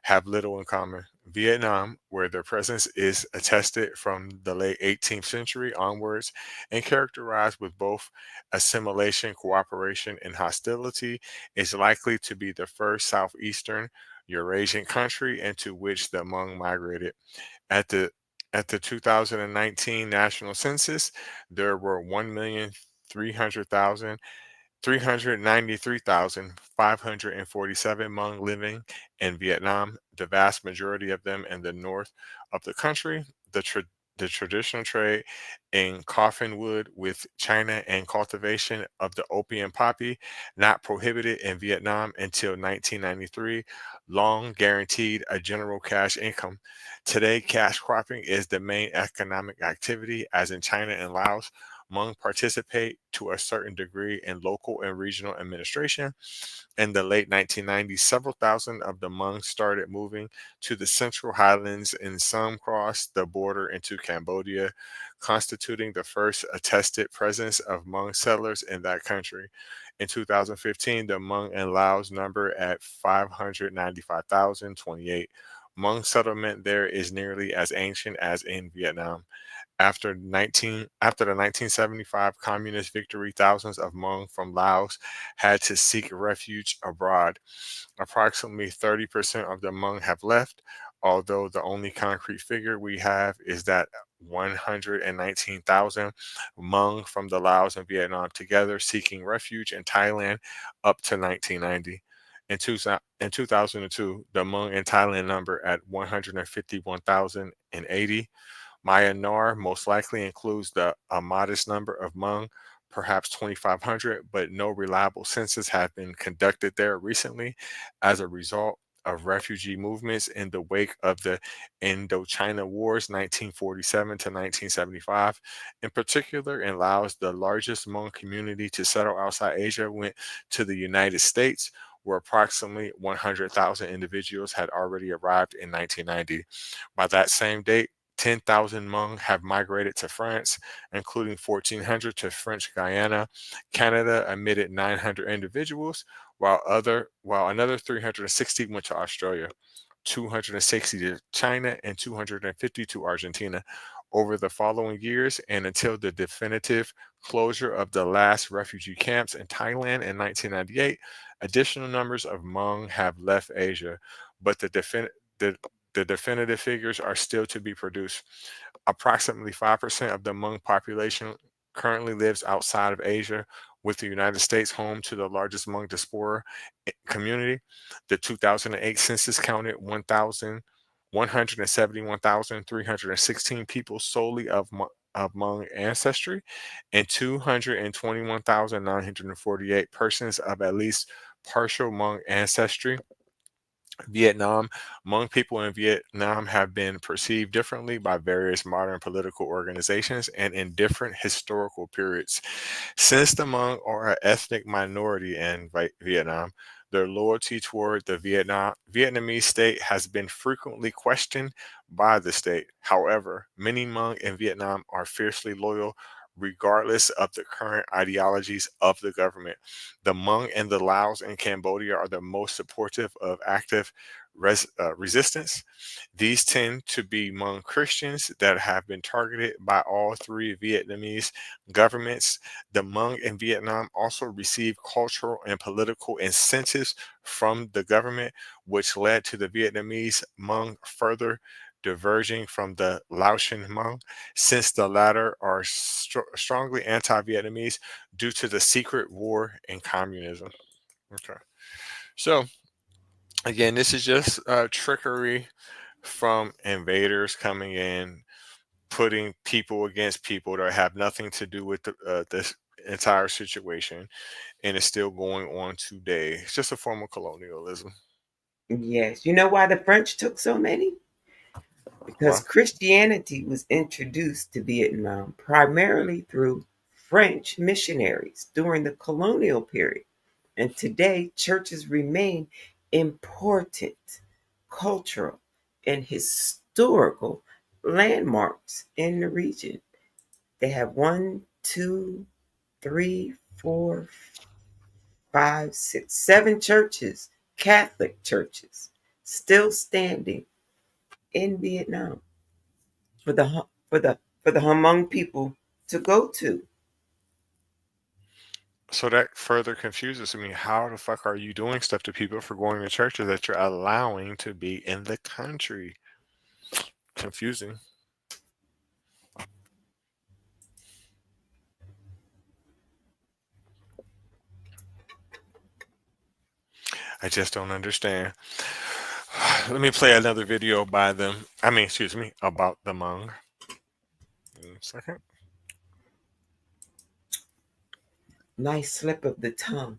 have little in common. Vietnam, where their presence is attested from the late 18th century onwards and characterized with both assimilation, cooperation, and hostility, is likely to be the first southeastern Eurasian country into which the Hmong migrated. At the at the 2019 national census, there were 1,300,000 393,547 Hmong living in Vietnam, the vast majority of them in the north of the country. The traditional trade in coffin wood with China and cultivation of the opium poppy, not prohibited in Vietnam until 1993, long guaranteed a general cash income. Today, cash cropping is the main economic activity, as in China and Laos. Hmong participate to a certain degree in local and regional administration. In the late 1990s, several thousand of the Hmong started moving to the Central Highlands, and some crossed the border into Cambodia, constituting the first attested presence of Hmong settlers in that country. In 2015, the Hmong and Laos number at 595,028. Hmong settlement there is nearly as ancient as in Vietnam. After the 1975 communist victory, thousands of Hmong from Laos had to seek refuge abroad. Approximately 30% of the Hmong have left, although the only concrete figure we have is that 119,000 Hmong from the Laos and Vietnam together seeking refuge in Thailand up to 1990. In 2002, the Hmong in Thailand number at 151,080. Myanmar most likely includes a modest number of Hmong, perhaps 2,500, but no reliable census have been conducted there recently as a result of refugee movements in the wake of the Indochina Wars 1947 to 1975. In particular, in Laos, the largest Hmong community to settle outside Asia went to the United States, where approximately 100,000 individuals had already arrived in 1990. By that same date, 10,000 Hmong have migrated to France, including 1,400 to French Guiana. Canada admitted 900 individuals, while another 360 went to Australia, 260 to China, and 250 to Argentina. over the following years and until the definitive closure of the last refugee camps in Thailand in 1998. Additional numbers of Hmong have left Asia, but the, the definitive figures are still to be produced. Approximately 5% of the Hmong population currently lives outside of Asia, with the United States home to the largest Hmong diaspora community. The 2008 census counted 171,316 people solely of Hmong ancestry and 221,948 persons of at least partial Hmong ancestry. Vietnam. Hmong people in Vietnam have been perceived differently by various modern political organizations and in different historical periods. Since the Hmong are an ethnic minority in Vietnam, their loyalty toward the Vietnamese state has been frequently questioned by the state. However, many Hmong in Vietnam are fiercely loyal regardless of the current ideologies of the government. The Hmong and the Laos and Cambodia are the most supportive of active resistance. These tend to be Hmong Christians that have been targeted by all three Vietnamese governments. The Hmong in Vietnam also receive cultural and political incentives from the government, which led to the Vietnamese Hmong further diverging from the Laotian Hmong, since the latter are strongly anti-Vietnamese due to the secret war and communism. Okay, so again, this is just trickery from invaders coming in, putting people against people that have nothing to do with this entire situation, and it's still going on today. It's just a form of colonialism. Yes. You know why the French took so many? Because Wow. Christianity was introduced to Vietnam primarily through French missionaries during the colonial period. And today, churches remain important cultural and historical landmarks in the region. They have 7 churches, Catholic churches, still standing in Vietnam for the Hmong people to go to. So that further confuses me. How the fuck are you doing stuff to people for going to churches that you're allowing to be in the country? Confusing. I just don't understand. Let me play another video by them. Excuse me, about the Hmong. In a second. Nice slip of the tongue.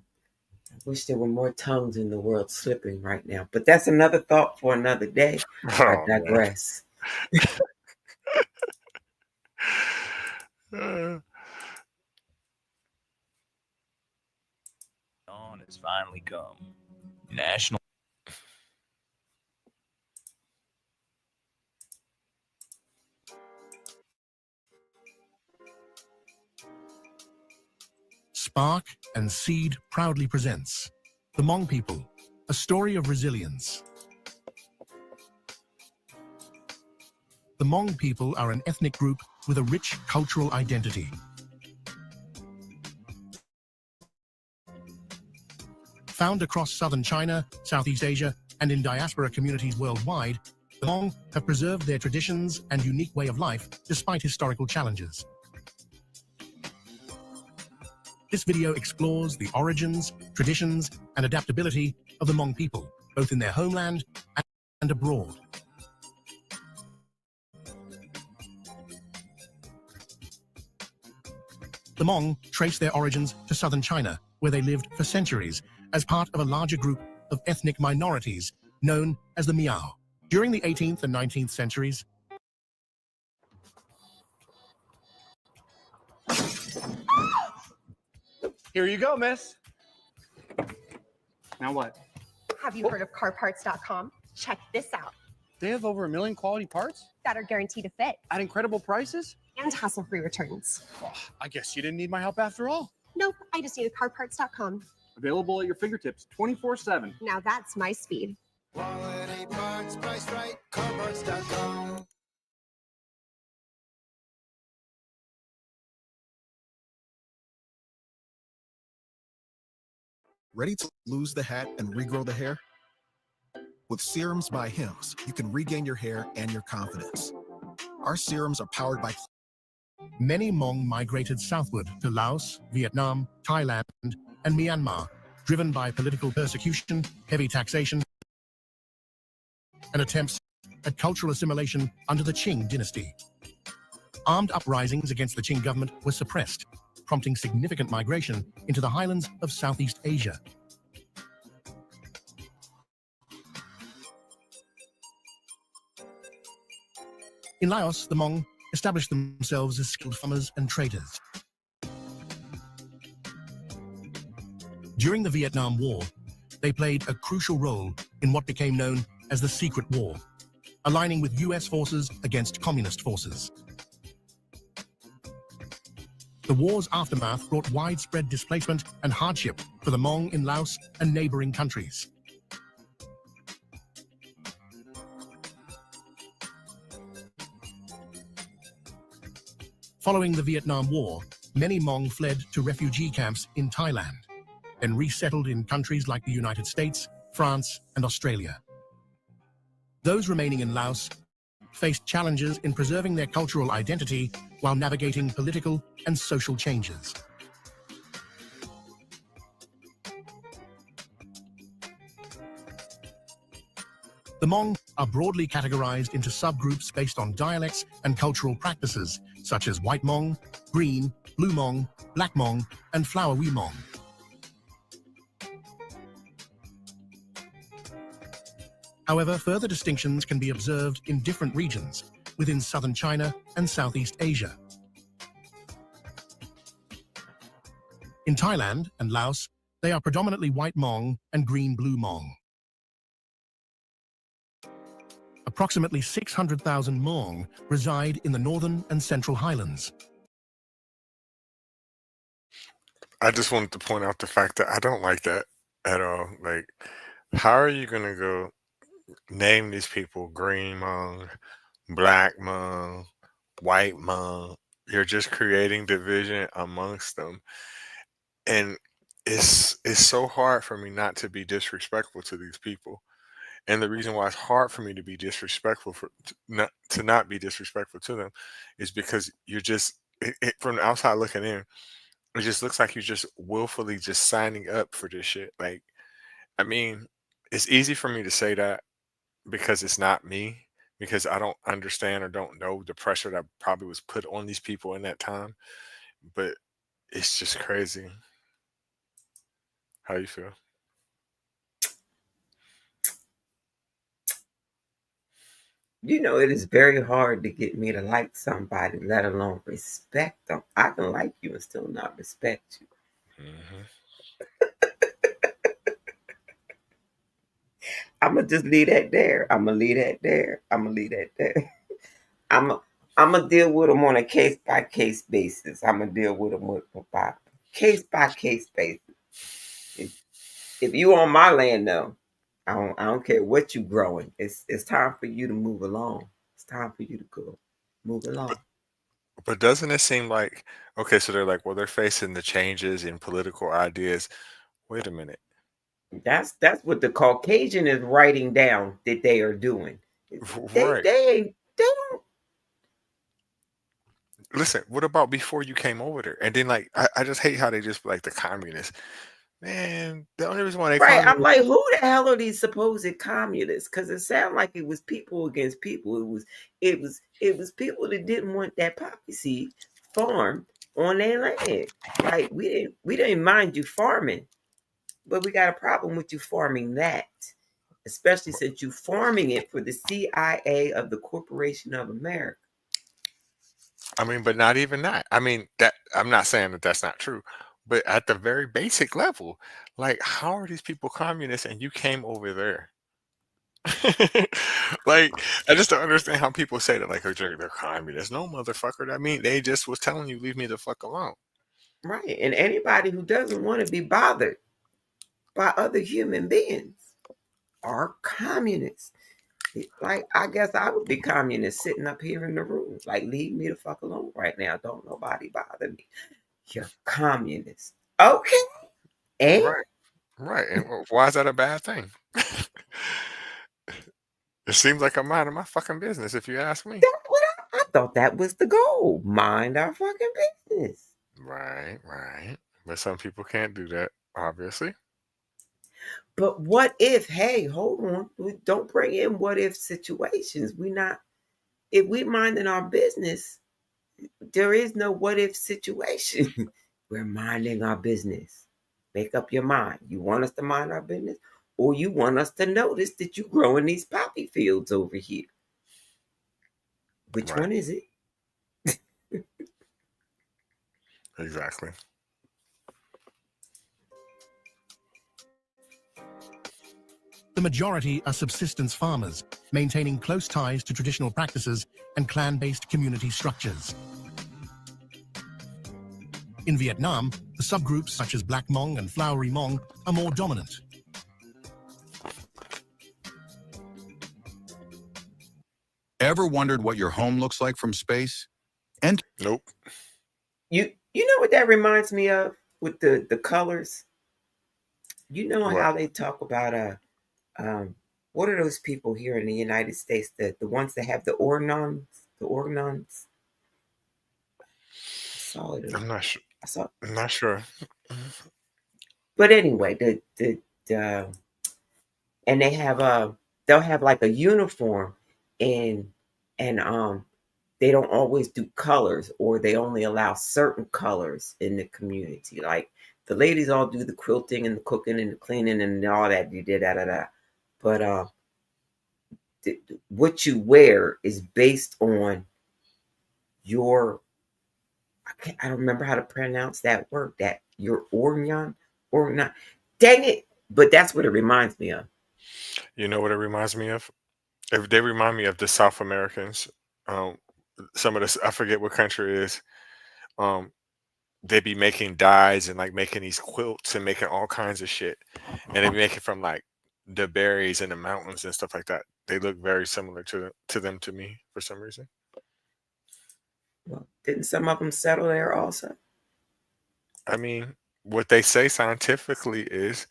I wish there were more tongues in the world slipping right now. But that's another thought for another day. I Oh man. digress. Dawn has finally come. National Spark and Seed proudly presents The Hmong People, a story of resilience. The Hmong people are an ethnic group with a rich cultural identity. Found across southern China, Southeast Asia, and in diaspora communities worldwide, the Hmong have preserved their traditions and unique way of life despite historical challenges. This video explores the origins, traditions, and adaptability of the Hmong people, both in their homeland and abroad. The Hmong trace their origins to southern China, where they lived for centuries as part of a larger group of ethnic minorities known as the Miao. During the 18th and 19th centuries, Here you go, miss. Now what? Have you heard of carparts.com? Check this out. They have over 1 million quality parts That are guaranteed to fit at incredible prices? and hassle-free returns. Oh, I guess you didn't need my help after all. Nope, I just needed carparts.com. Available at your fingertips 24/7. Now that's my speed. Quality parts, price right, carparts.com. Ready to lose the hat and regrow the hair? With Serums by Hims, you can regain your hair and your confidence. Our serums are powered by... Many Hmong migrated southward to Laos, Vietnam, Thailand, and Myanmar, driven by political persecution, heavy taxation, and attempts at cultural assimilation under the Qing dynasty. Armed uprisings against the Qing government were suppressed, prompting significant migration into the highlands of Southeast Asia. In Laos, the Hmong established themselves as skilled farmers and traders. During the Vietnam War, they played a crucial role in what became known as the Secret War, aligning with US forces against communist forces. The war's aftermath brought widespread displacement and hardship for the Hmong in Laos and neighboring countries. Following the Vietnam War, many Hmong fled to refugee camps in Thailand, then resettled in countries like the United States, France, and Australia. Those remaining in Laos faced challenges in preserving their cultural identity while navigating political and social changes. The Hmong are broadly categorized into subgroups based on dialects and cultural practices, such as White Hmong, Green, Blue Hmong, Black Hmong, and Flowery Hmong. However, further distinctions can be observed in different regions within southern China and Southeast Asia. In Thailand and Laos, they are predominantly White Hmong and Green-Blue Hmong. Approximately 600,000 Hmong reside in the northern and central highlands. I just wanted to point out the fact that I don't like that at all. Like, how are you gonna go name these people Green Hmong, Black Hmong, White Hmong? You're just creating division amongst them, and it's so hard for me not to be disrespectful to these people. And the reason why it's hard for me to be disrespectful to not be disrespectful to them is because you're just from the outside looking in, it just looks like you're just willfully just signing up for this shit. Like, I mean, it's easy for me to say that because it's not me, because I don't understand or don't know the pressure that probably was put on these people in that time. But it's just crazy. How you feel? You know, it is very hard to get me to like somebody, let alone respect them. I can like you and still not respect you. Hmm. I'm going to just leave that there. I'm going to leave that there. I'm going to leave that there. I'm going to deal with them on a case-by-case basis. I'm going to deal with them with by case-by-case basis. If you on my land, though, I don't care what you growing. It's time for you to move along. It's time for you to go move along. But doesn't it seem like, okay, so they're like, well, they're facing the changes in political ideas. Wait a minute. That's what the Caucasian is writing down that they are doing. Right. They don't. Listen, what about before you came over there? And then, like, I just hate how they just like the communists. Man, the only reason why they Right, I'm communists, like, who the hell are these supposed communists? Because it sounded like it was people against people. It was people that didn't want that poppy seed farmed on their land. Like we didn't mind you farming, but we got a problem with you farming that, especially since you farming it for the CIA of the Corporation of America. I mean, but not even that. I mean, that I'm not saying that that's not true, but at the very basic level, like, how are these people communists and you came over there? Like, I just don't understand how people say that, like, oh, they're communists. No, motherfucker. I mean, they just was telling you, leave me the fuck alone. Right, and anybody who doesn't want to be bothered by other human beings are communists. Like, I guess I would be communist sitting up here in the room. Like, leave me the fuck alone right now. Don't nobody bother me. You're communist. Okay. And Right. Right. And why is that a bad thing? It seems like I'm minding my fucking business, if you ask me. That's what I thought that was the goal. Mind our fucking business. Right, right. But some people can't do that, obviously. But what if, hey, hold on. Don't bring in what if situations. If we minding our business, there is no what if situation. We're minding our business. Make up your mind. You want us to mind our business, or you want us to notice that you growing these poppy fields over here? Which Right. one is it? Exactly. The majority are subsistence farmers, maintaining close ties to traditional practices and clan-based community structures. In Vietnam, the subgroups such as Black Hmong and Flowery Hmong are more dominant. Ever wondered what your home looks like from space? Nope. You know what that reminds me of with the colors? You know What? how they talk about what are those people here in the United States, the ones that have the ornons? The ornons? I saw it. I'm not sure. I saw. I'm not sure. But anyway, the and they'll have like a uniform, and and they don't always do colors, or they only allow certain colors in the community. Like the ladies all do the quilting and the cooking and the cleaning and all that. You did that. But what you wear is based on your. I don't remember how to pronounce that word. That your organ or not. Dang it! But that's what it reminds me of. You know what it reminds me of? If they remind me of the South Americans. Um, some of this, I forget what country it is. Um, they be making dyes and like making these quilts and making all kinds of shit, and they be making from like the berries in the mountains and stuff like that. They look very similar to them to me for some reason. Well, didn't some of them settle there also? I mean, what they say scientifically is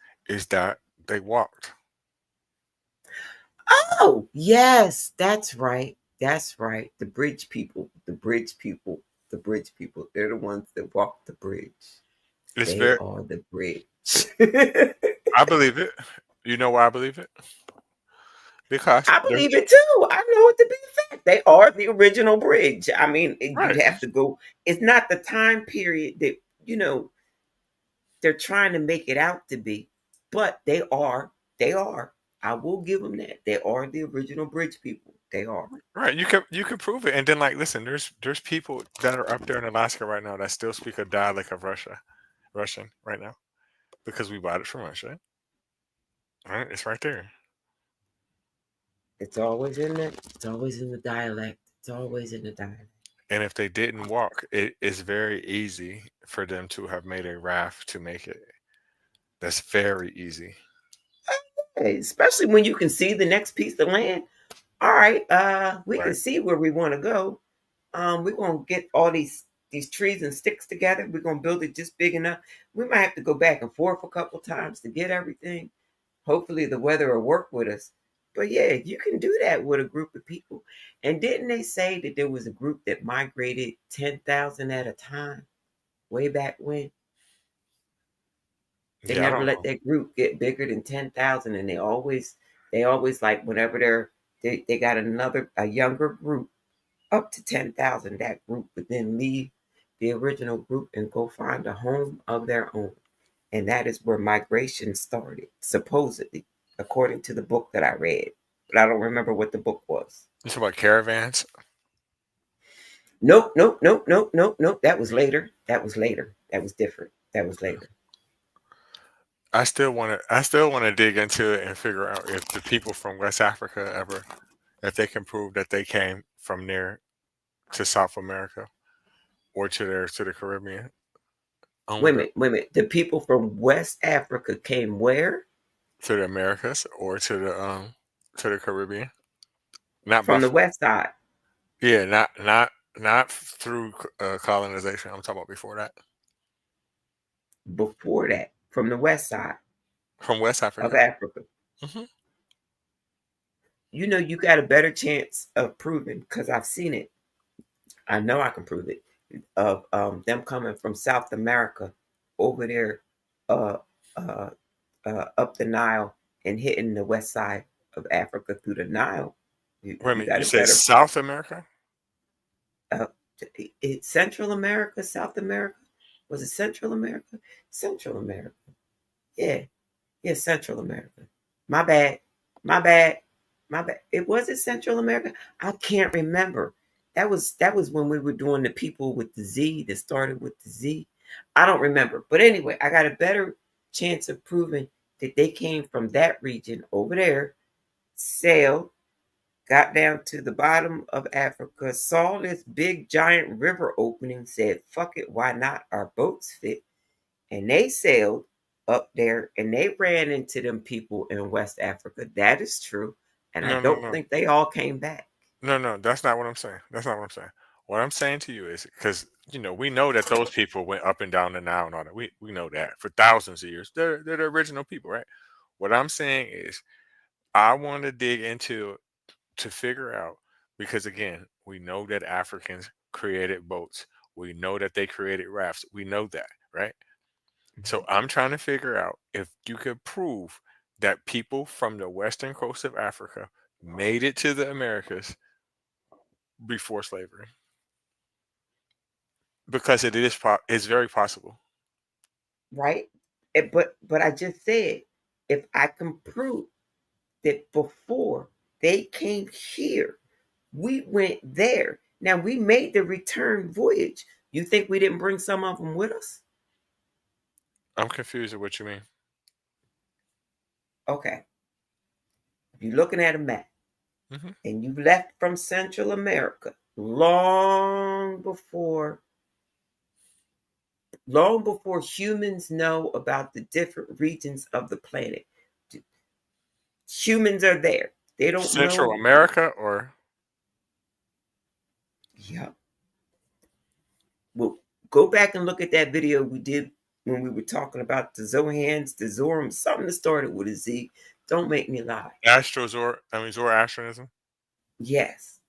that they walked. Oh, yes, that's right. That's right. The bridge people, the bridge people, the bridge people. They're the ones that walk the bridge. It's They very. are the bridge. I believe it. You know why I believe it? Because I they're believe it too. I know it to be a fact. They are the original bridge. I mean, you'd right. have to go. It's not the time period that, you know, they're trying to make it out to be, but they are. They are. I will give them that. They are the original bridge people. They are. Right, you could prove it, and then like, listen, there's people that are up there in Alaska right now that still speak a dialect of Russian right now because we bought it from Russia. Right, it's right there. It's always in there. It's always in the dialect. It's always in the dialect. And if they didn't walk, it is very easy for them to have made a raft to make it. That's very easy. Hey, especially when you can see the next piece of land. All right, we can Right, see where we want to go. We're gonna get all these trees and sticks together. We're gonna build it just big enough. We might have to go back and forth a couple times to get everything. Hopefully the weather will work with us. But yeah, you can do that with a group of people. And didn't they say that there was a group that migrated 10,000 at a time way back when? They yeah, I never don't let know. that group get bigger than 10,000, and they always like whenever they got a younger group up to 10,000, that group would then leave the original group and go find a home of their own. And that is where migration started, supposedly, according to the book that I read. But I don't remember what the book was. You talk about caravans. Nope, nope, nope, nope, nope, nope. That was later. That was later. That was different. That was later. I still want to dig into it and figure out if the people from West Africa ever, if they can prove that they came from there to South America or to the Caribbean. I Wait a wonder minute, wait a minute. The people from West Africa came where? to the Americas or to the Caribbean. Not by From the west side. yeah, not through colonization. I'm talking about before that. Before that, from the west side. From West of Africa. Africa. Hmm. You know, you got a better chance of proving, because I've seen it. I know I can prove it, of them coming from South America over there, uh, uh, up the Nile and hitting the west side of Africa through the Nile. Wait a You minute. got You a said better. South America? Uh, Central America, South America. Was it Central America? Central America. Yeah, yeah, Central America. My bad. My bad. My bad. It was it Central America. I can't remember. That was when we were doing the people with the Z that started with the Z. I don't remember. But anyway, I got a better chance of proving that they came from that region over there, sailed, got down to the bottom of Africa, saw this big giant river opening, said, fuck it, why not? Our boats fit. And they sailed up there and they ran into them people in West Africa. That is true. And I No, no, don't no. think they all came back. No, no, that's not what I'm saying. That's not what I'm saying. What I'm saying to you is because we know that those people went up and down the Nile and all that. We know that for thousands of years. They're the original people, right? What I'm saying is I want to dig into to figure out because again, we know that Africans created boats. We know that they created rafts. We know that, right? So I'm trying to figure out if you could prove that people from the western coast of Africa made it to the Americas before slavery because it's very possible. Right? But I just said, if I can prove that before they came here, we went there. Now we made the return voyage. You think we didn't bring some of them with us? I'm confused at what you mean. Okay. If you're looking at a map Hmm. and you left from Central America long before humans know about the different regions of the planet. Humans are there. They don't Central know. America or Yeah. Well, go back and look at that video we did when we were talking about the Zohans, the Zoram, something that started with a Z. Don't make me lie. Zoroastrianism. Yes.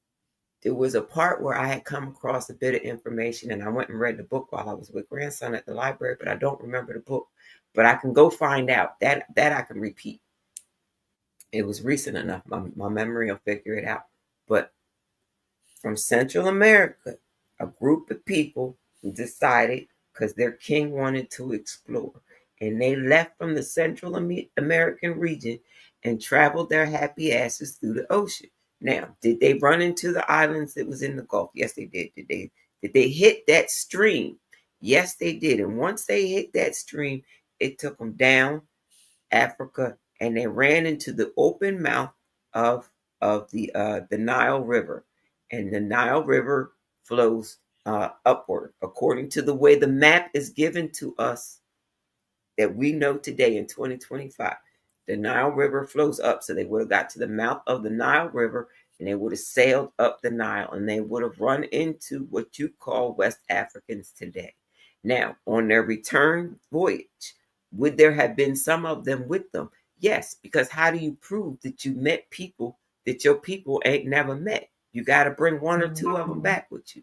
There was a part where I had come across a bit of information and I went and read the book while I was with grandson at the library, but I don't remember the book. But I can go find out. That I can repeat. It was recent enough. My memory will figure it out. But from Central America, a group of people who decided, because their king wanted to explore, and they left from the Central American region and traveled their happy asses through the ocean. Now, did they run into the islands that was in the Gulf? Yes, they did. Did they hit that stream? Yes, they did. And once they hit that stream, it took them down Africa, and they ran into the open mouth of the Nile River, and the Nile River flows upward according to the way the map is given to us that we know today in 2025. The Nile River flows up, so they would have got to the mouth of the Nile River and they would have sailed up the Nile and they would have run into what you call West Africans today. Now, on their return voyage, would there have been some of them with them? Yes, because how do you prove that you met people that your people ain't never met? You got to bring one or two of them back with you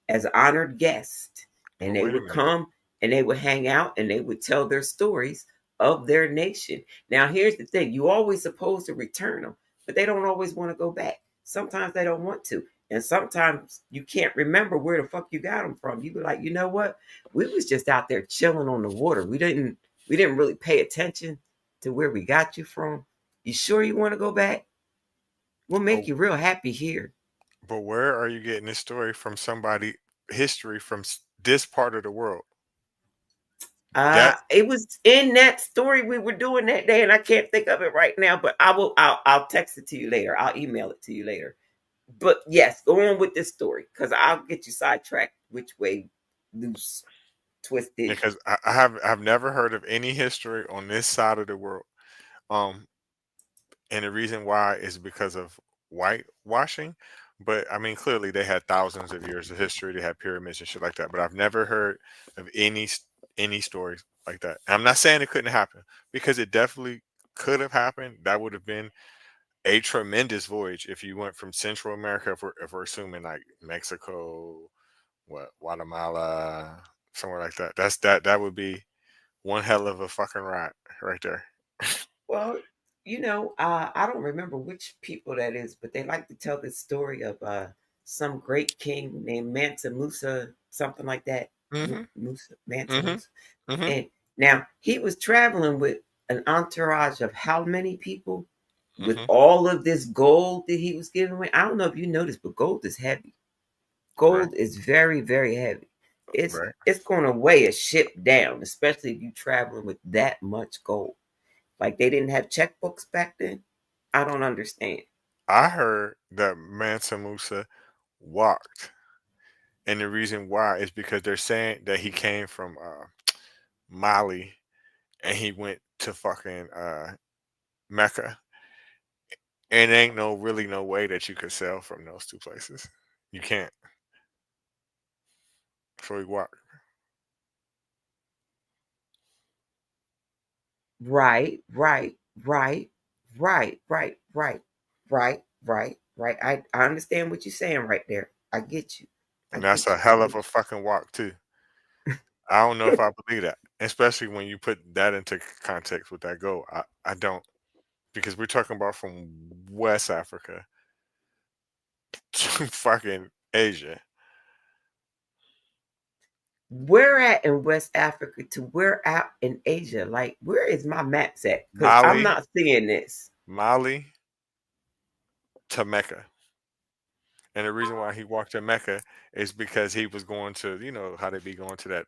as honored guests, and Well, they wait a would minute. come and they would hang out and they would tell their stories of their nation. Now, here's the thing: you always supposed to return them, but they don't always want to go back. Sometimes they don't want to, and sometimes you can't remember where the fuck you got them from. You be like, you know what? We was just out there chilling on the water. We didn't really pay attention to where we got you from. You sure you want to go back? We'll But, make you real happy here. but where are you getting this story from? Somebody history from this part of the world. That It was in that story we were doing that day, and I can't think of it right now. But I will. I'll text it to you later. I'll email it to you later. But yes, go on with this story because I'll get you sidetracked. Which way, loose, twisted. because I've never heard of any history on this side of the world. Um, and the reason why is because of whitewashing. But I mean, clearly they had thousands of years of history. They had pyramids and shit like that. But I've never heard of any any stories like that. I'm not saying it couldn't happen because it definitely could have happened. That would have been a tremendous voyage if you went from Central America, if we're assuming like Mexico, what, Guatemala, somewhere like that. That would be one hell of a fucking ride right there. Well, I don't remember which people that is, but they like to tell this story of some great king named Mansa Musa, something like that. Mm-hmm. Mansa Mm-hmm. Musa. Mm-hmm. And now he was traveling with an entourage of how many people? With Mm-hmm. all of this gold that he was giving away. I don't know if you noticed, but gold is heavy. Right. Gold is very, very heavy. It's Right. it's going to weigh a ship down, especially if you're traveling with that much gold. Like they didn't have checkbooks back then. I don't understand. I heard that Mansa Musa walked, and the reason why is because they're saying that he came from Mali and he went to fucking Mecca, and ain't no way that you could sell from those two places. You can't. So he walked. Right, right, right, right, right, right, right. I understand what you're saying right there. I get you. I And that's get a you. I hell of get a fucking walk too. I don't know if I believe that, especially when you put that into context with that goal. I don't, because we're talking about from West Africa to fucking Asia. Where at in West Africa to where out in Asia? Like, where is my maps at? Because I'm Mali, not seeing this. Mali to Mecca. And the reason why he walked to Mecca is because he was going to, you know, how they be going to that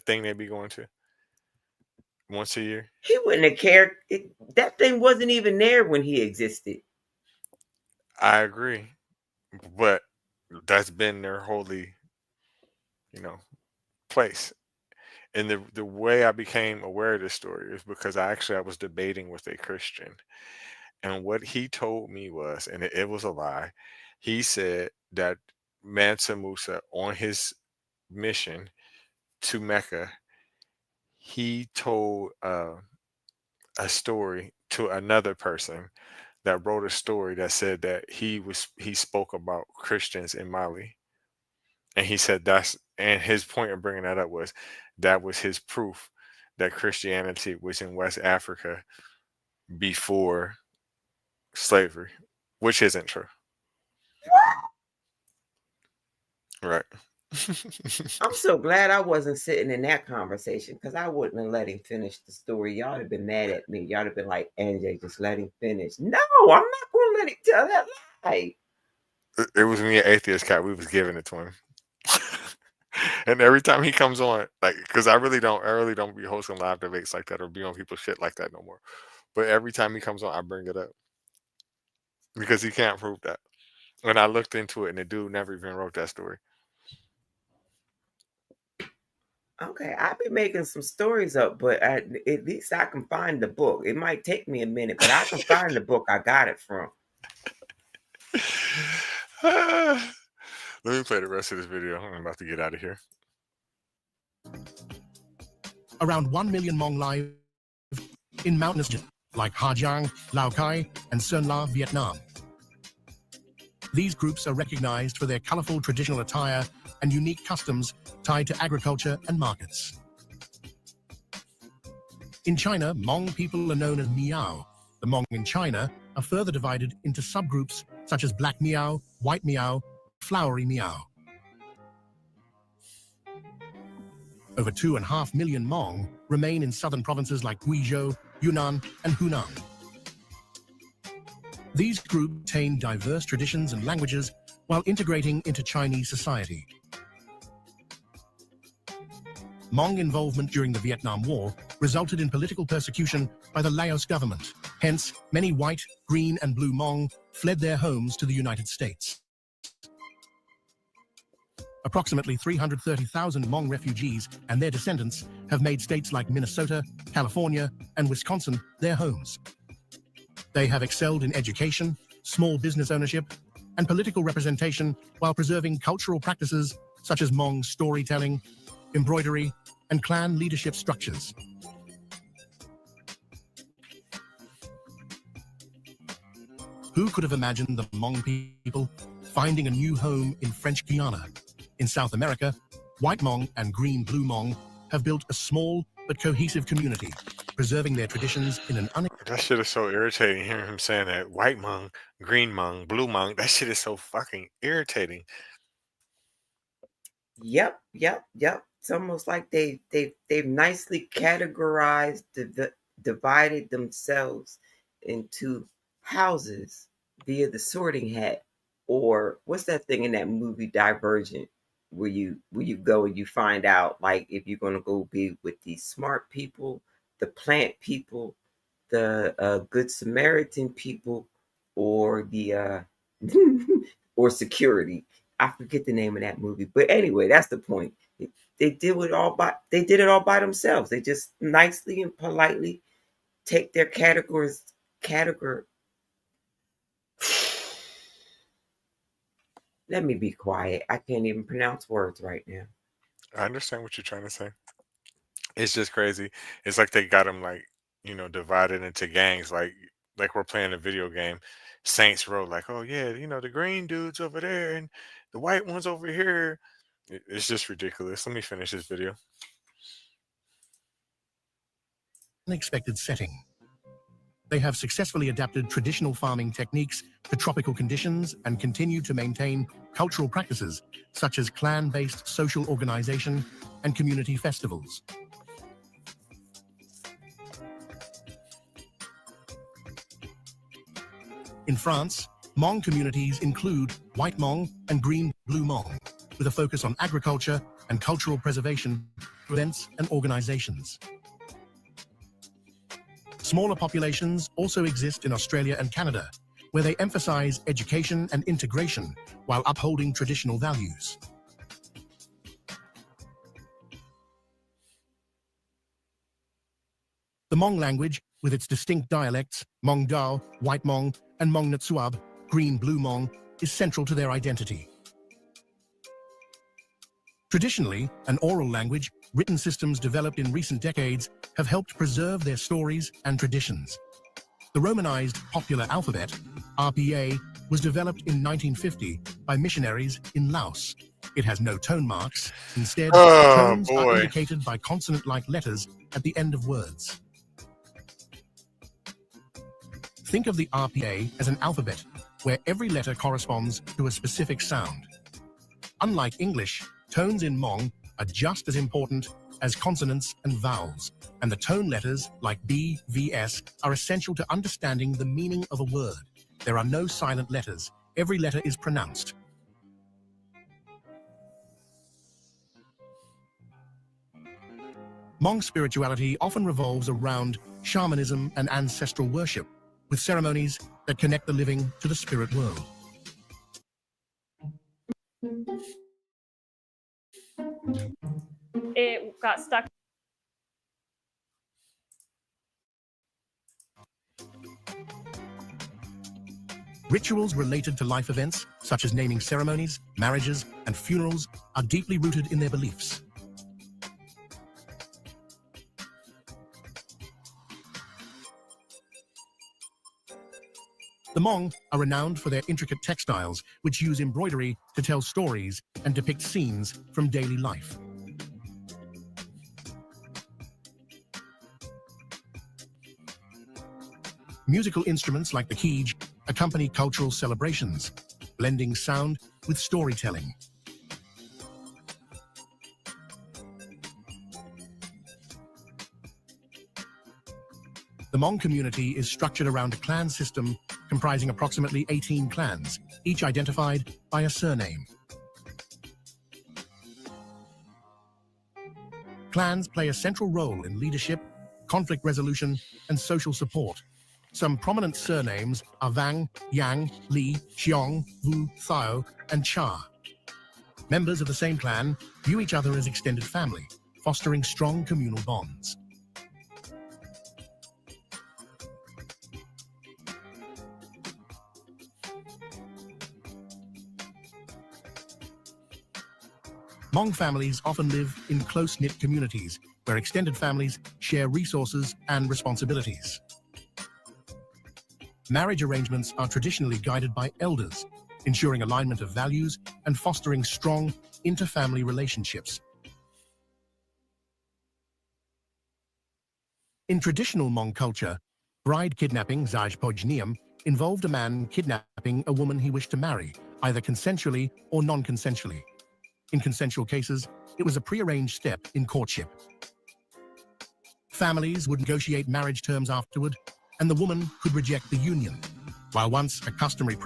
thing they be going to once a year. He wouldn't have cared. That thing wasn't even there when he existed. I agree, but that's been their holy, you know, place. And the way I became aware of this story is because I was debating with a Christian, and what he told me was, and it was a lie. He said that Mansa Musa on his mission to Mecca, he told a story to another person that wrote a story that said that he spoke about Christians in Mali, and he said and his point of bringing that up was that was his proof that Christianity was in West Africa before slavery, which isn't true. Right. I'm so glad I wasn't sitting in that conversation because I wouldn't have let him finish the story. Y'all would have been mad at me. Y'all would have been like, NJ, just let him finish. No, I'm not going to let him tell that lie. It was me and Atheist Cat. We was giving it to him. And every time he comes on, like, because I really don't be hosting live debates like that or be on people's shit like that no more. But every time he comes on, I bring it up because he can't prove that. When I looked into it, and the dude never even wrote that story. Okay, I've been making some stories up, but at least I can find the book. It might take me a minute, but I can find the book I got it from. Let me play the rest of this video. I'm about to get out of here. Around 1 million Hmong live in mountainous regions like Ha Giang, Lao Cai, and Sơn La, Vietnam. These groups are recognized for their colorful traditional attire and unique customs tied to agriculture and markets. In China, Hmong people are known as Miao. The Hmong in China are further divided into subgroups such as Black Miao, White Miao, Flowery Miao. Over 2.5 million Hmong remain in southern provinces like Guizhou, Yunnan, and Hunan. These groups retain diverse traditions and languages while integrating into Chinese society. Hmong involvement during the Vietnam War resulted in political persecution by the Laos government. Hence, many white, green, and blue Hmong fled their homes to the United States. Approximately 330,000 Hmong refugees and their descendants have made states like Minnesota, California, and Wisconsin their homes. They have excelled in education, small business ownership, and political representation while preserving cultural practices such as Hmong storytelling, embroidery, and clan leadership structures. Who could have imagined the Hmong people finding a new home in French Guiana? In South America, White Hmong and Green Blue Hmong have built a small but cohesive community, preserving their traditions in an That shit is so irritating hearing him saying that white Hmong, green Hmong, blue Hmong. That shit is so fucking irritating. Yep. It's almost like they've nicely categorized, divided themselves into houses via the sorting hat, or what's that thing in that movie Divergent, where you go and you find out, like, if you're gonna go be with the smart people, the plant people, the good Samaritan people, or the or security. I forget the name of that movie, but anyway, that's the point. They did it all by themselves. They just nicely and politely take their category. Let me be quiet. I can't even pronounce words right now. I understand what you're trying to say. It's just crazy. It's like they got them like, divided into gangs, like we're playing a video game. Saints Row, like, oh yeah, the green dude's over there and the white one's over here. It's just ridiculous. Let me finish this video. unexpected setting. They have successfully adapted traditional farming techniques to tropical conditions and continue to maintain cultural practices such as clan-based social organization and community festivals. In France, Hmong communities include White Hmong and Green Blue Hmong, with a focus on agriculture and cultural preservation through events and organizations. Smaller populations also exist in Australia and Canada, where they emphasize education and integration while upholding traditional values. The Hmong language, with its distinct dialects, Hmong Dao, White Hmong, and Hmong Natsuab, Green Blue Hmong, is central to their identity. Traditionally, an oral language, written systems developed in recent decades have helped preserve their stories and traditions. The Romanized Popular Alphabet, RPA, was developed in 1950 by missionaries in Laos. It has no tone marks. Instead, tones are indicated by consonant-like letters at the end of words. Think of the RPA as an alphabet, where every letter corresponds to a specific sound. Unlike English, tones in Hmong are just as important as consonants and vowels, and the tone letters, like B, V, S, are essential to understanding the meaning of a word. There are no silent letters. Every letter is pronounced. Hmong spirituality often revolves around shamanism and ancestral worship, with ceremonies that connect the living to the spirit world. It got stuck. Rituals related to life events, such as naming ceremonies, marriages, and funerals, are deeply rooted in their beliefs. The Hmong are renowned for their intricate textiles, which use embroidery to tell stories and depict scenes from daily life. Musical instruments like the keej accompany cultural celebrations, blending sound with storytelling. The Hmong community is structured around a clan system comprising approximately 18 clans, each identified by a surname. Clans play a central role in leadership, conflict resolution, and social support. Some prominent surnames are Vang, Yang, Li, Xiong, Wu, Thao, and Cha. Members of the same clan view each other as extended family, fostering strong communal bonds. Hmong families often live in close-knit communities where extended families share resources and responsibilities. Marriage arrangements are traditionally guided by elders, ensuring alignment of values and fostering strong inter-family relationships. In traditional Hmong culture, bride kidnapping, zajpojnium, involved a man kidnapping a woman he wished to marry, either consensually or non-consensually. In consensual cases, it was a prearranged step in courtship. Families would negotiate marriage terms afterward, and the woman could reject the union, while once a customary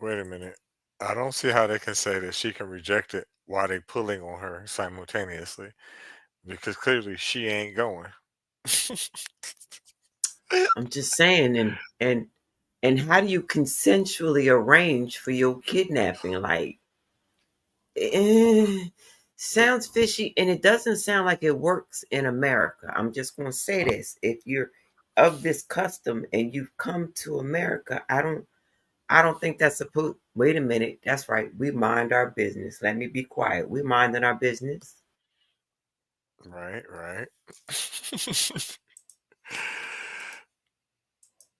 Wait a minute. I don't see how they can say that she can reject it while they pulling on her simultaneously, because clearly she ain't going. I'm just saying, and how do you consensually arrange for your kidnapping? Like, sounds fishy, and it doesn't sound like it works in America. I'm just going to say this: if you're of this custom and you've come to America, I don't think that's supposed. Wait a minute, that's right. We mind our business. Let me be quiet. We minding our business. Right, right.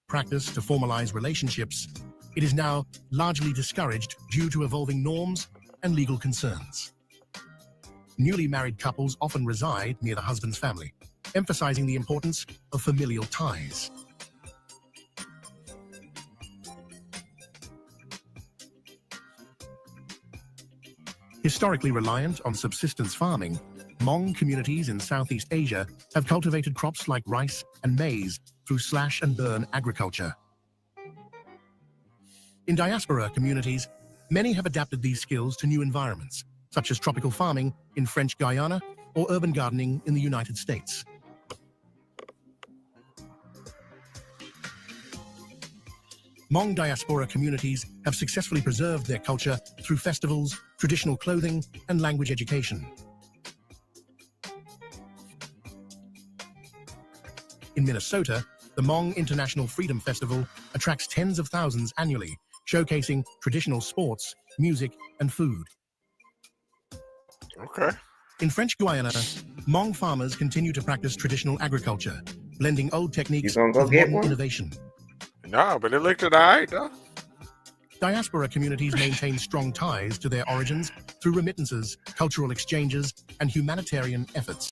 practice to formalize relationships, it is now largely discouraged due to evolving norms and legal concerns. Newly married couples often reside near the husband's family, emphasizing the importance of familial ties. Historically reliant on subsistence farming, Hmong communities in Southeast Asia have cultivated crops like rice and maize through slash-and-burn agriculture. In diaspora communities, many have adapted these skills to new environments, such as tropical farming in French Guiana or urban gardening in the United States. Hmong diaspora communities have successfully preserved their culture through festivals, traditional clothing, and language education. In Minnesota, the Hmong International Freedom Festival attracts tens of thousands annually, showcasing traditional sports, music, and food. Okay. In French Guiana, Hmong farmers continue to practice traditional agriculture, blending old techniques You gonna go with get modern one? innovation. No, but it looked all right, though. Diaspora communities maintain strong ties to their origins through remittances, cultural exchanges, and humanitarian efforts.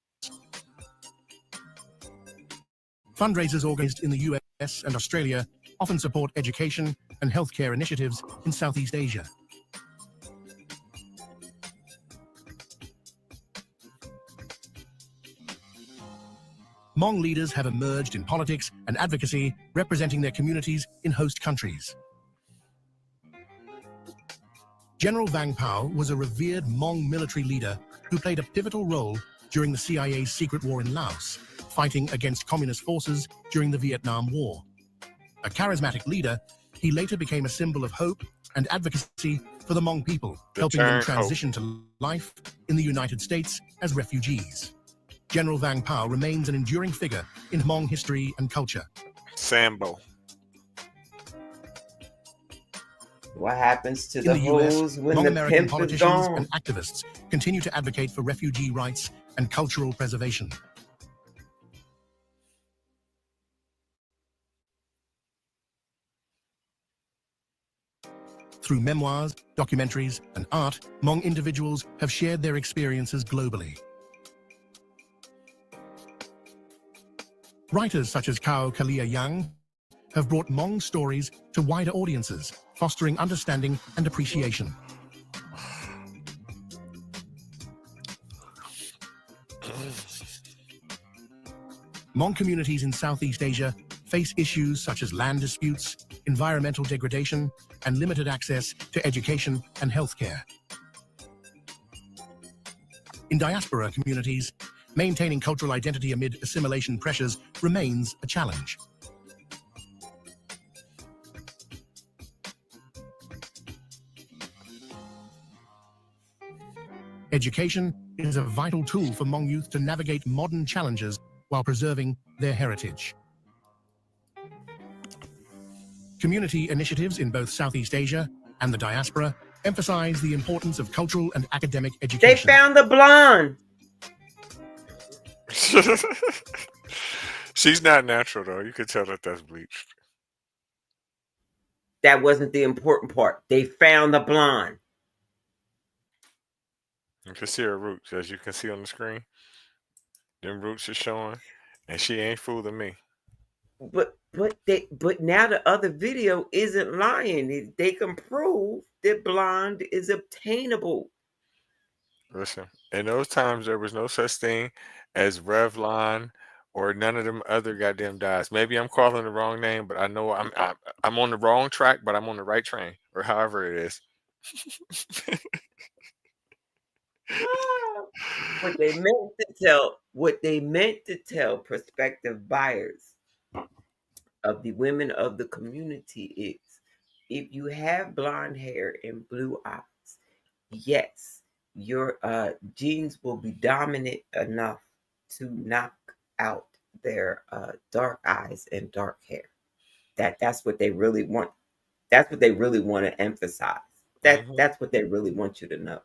Fundraisers organized in the US and Australia often support education and healthcare initiatives in Southeast Asia. Hmong leaders have emerged in politics and advocacy, representing their communities in host countries. General Vang Pao was a revered Hmong military leader who played a pivotal role during the CIA's secret war in Laos, fighting against communist forces during the Vietnam War. A charismatic leader, he later became a symbol of hope and advocacy for the Hmong people, helping them transition to life in the United States as refugees. General Vang Pao remains an enduring figure in Hmong history and culture. Sambo. What happens to In the the US, hoes when Hmong the American pimp is politicians gone? and activists continue to advocate for refugee rights and cultural preservation. Through memoirs, documentaries, and art, Hmong individuals have shared their experiences globally. Writers such as Kao Kalia Yang have brought Hmong stories to wider audiences, fostering understanding and appreciation. Hmong communities in Southeast Asia face issues such as land disputes, environmental degradation, and limited access to education and healthcare. In diaspora communities, maintaining cultural identity amid assimilation pressures remains a challenge. Education is a vital tool for Hmong youth to navigate modern challenges while preserving their heritage. Community initiatives in both Southeast Asia and the diaspora emphasize the importance of cultural and academic They education. found the blonde. She's not natural though. You could tell that that's bleached. That wasn't the important part. They found the blonde. You can see her roots, as you can see on the screen. Them roots are showing, and she ain't fooling me. But now the other video isn't lying. They can prove that blonde is obtainable. Listen, in those times there was no such thing as Revlon or none of them other goddamn dyes. Maybe I'm calling the wrong name, but I know I'm on the wrong track, but I'm on the right train, or however it is. What they meant to tell prospective buyers of the women of the community is, if you have blonde hair and blue eyes, yes, your genes will be dominant enough to knock out their dark eyes and dark hair. That's what they really want. That's what they really want to emphasize. That's what they really want you to know.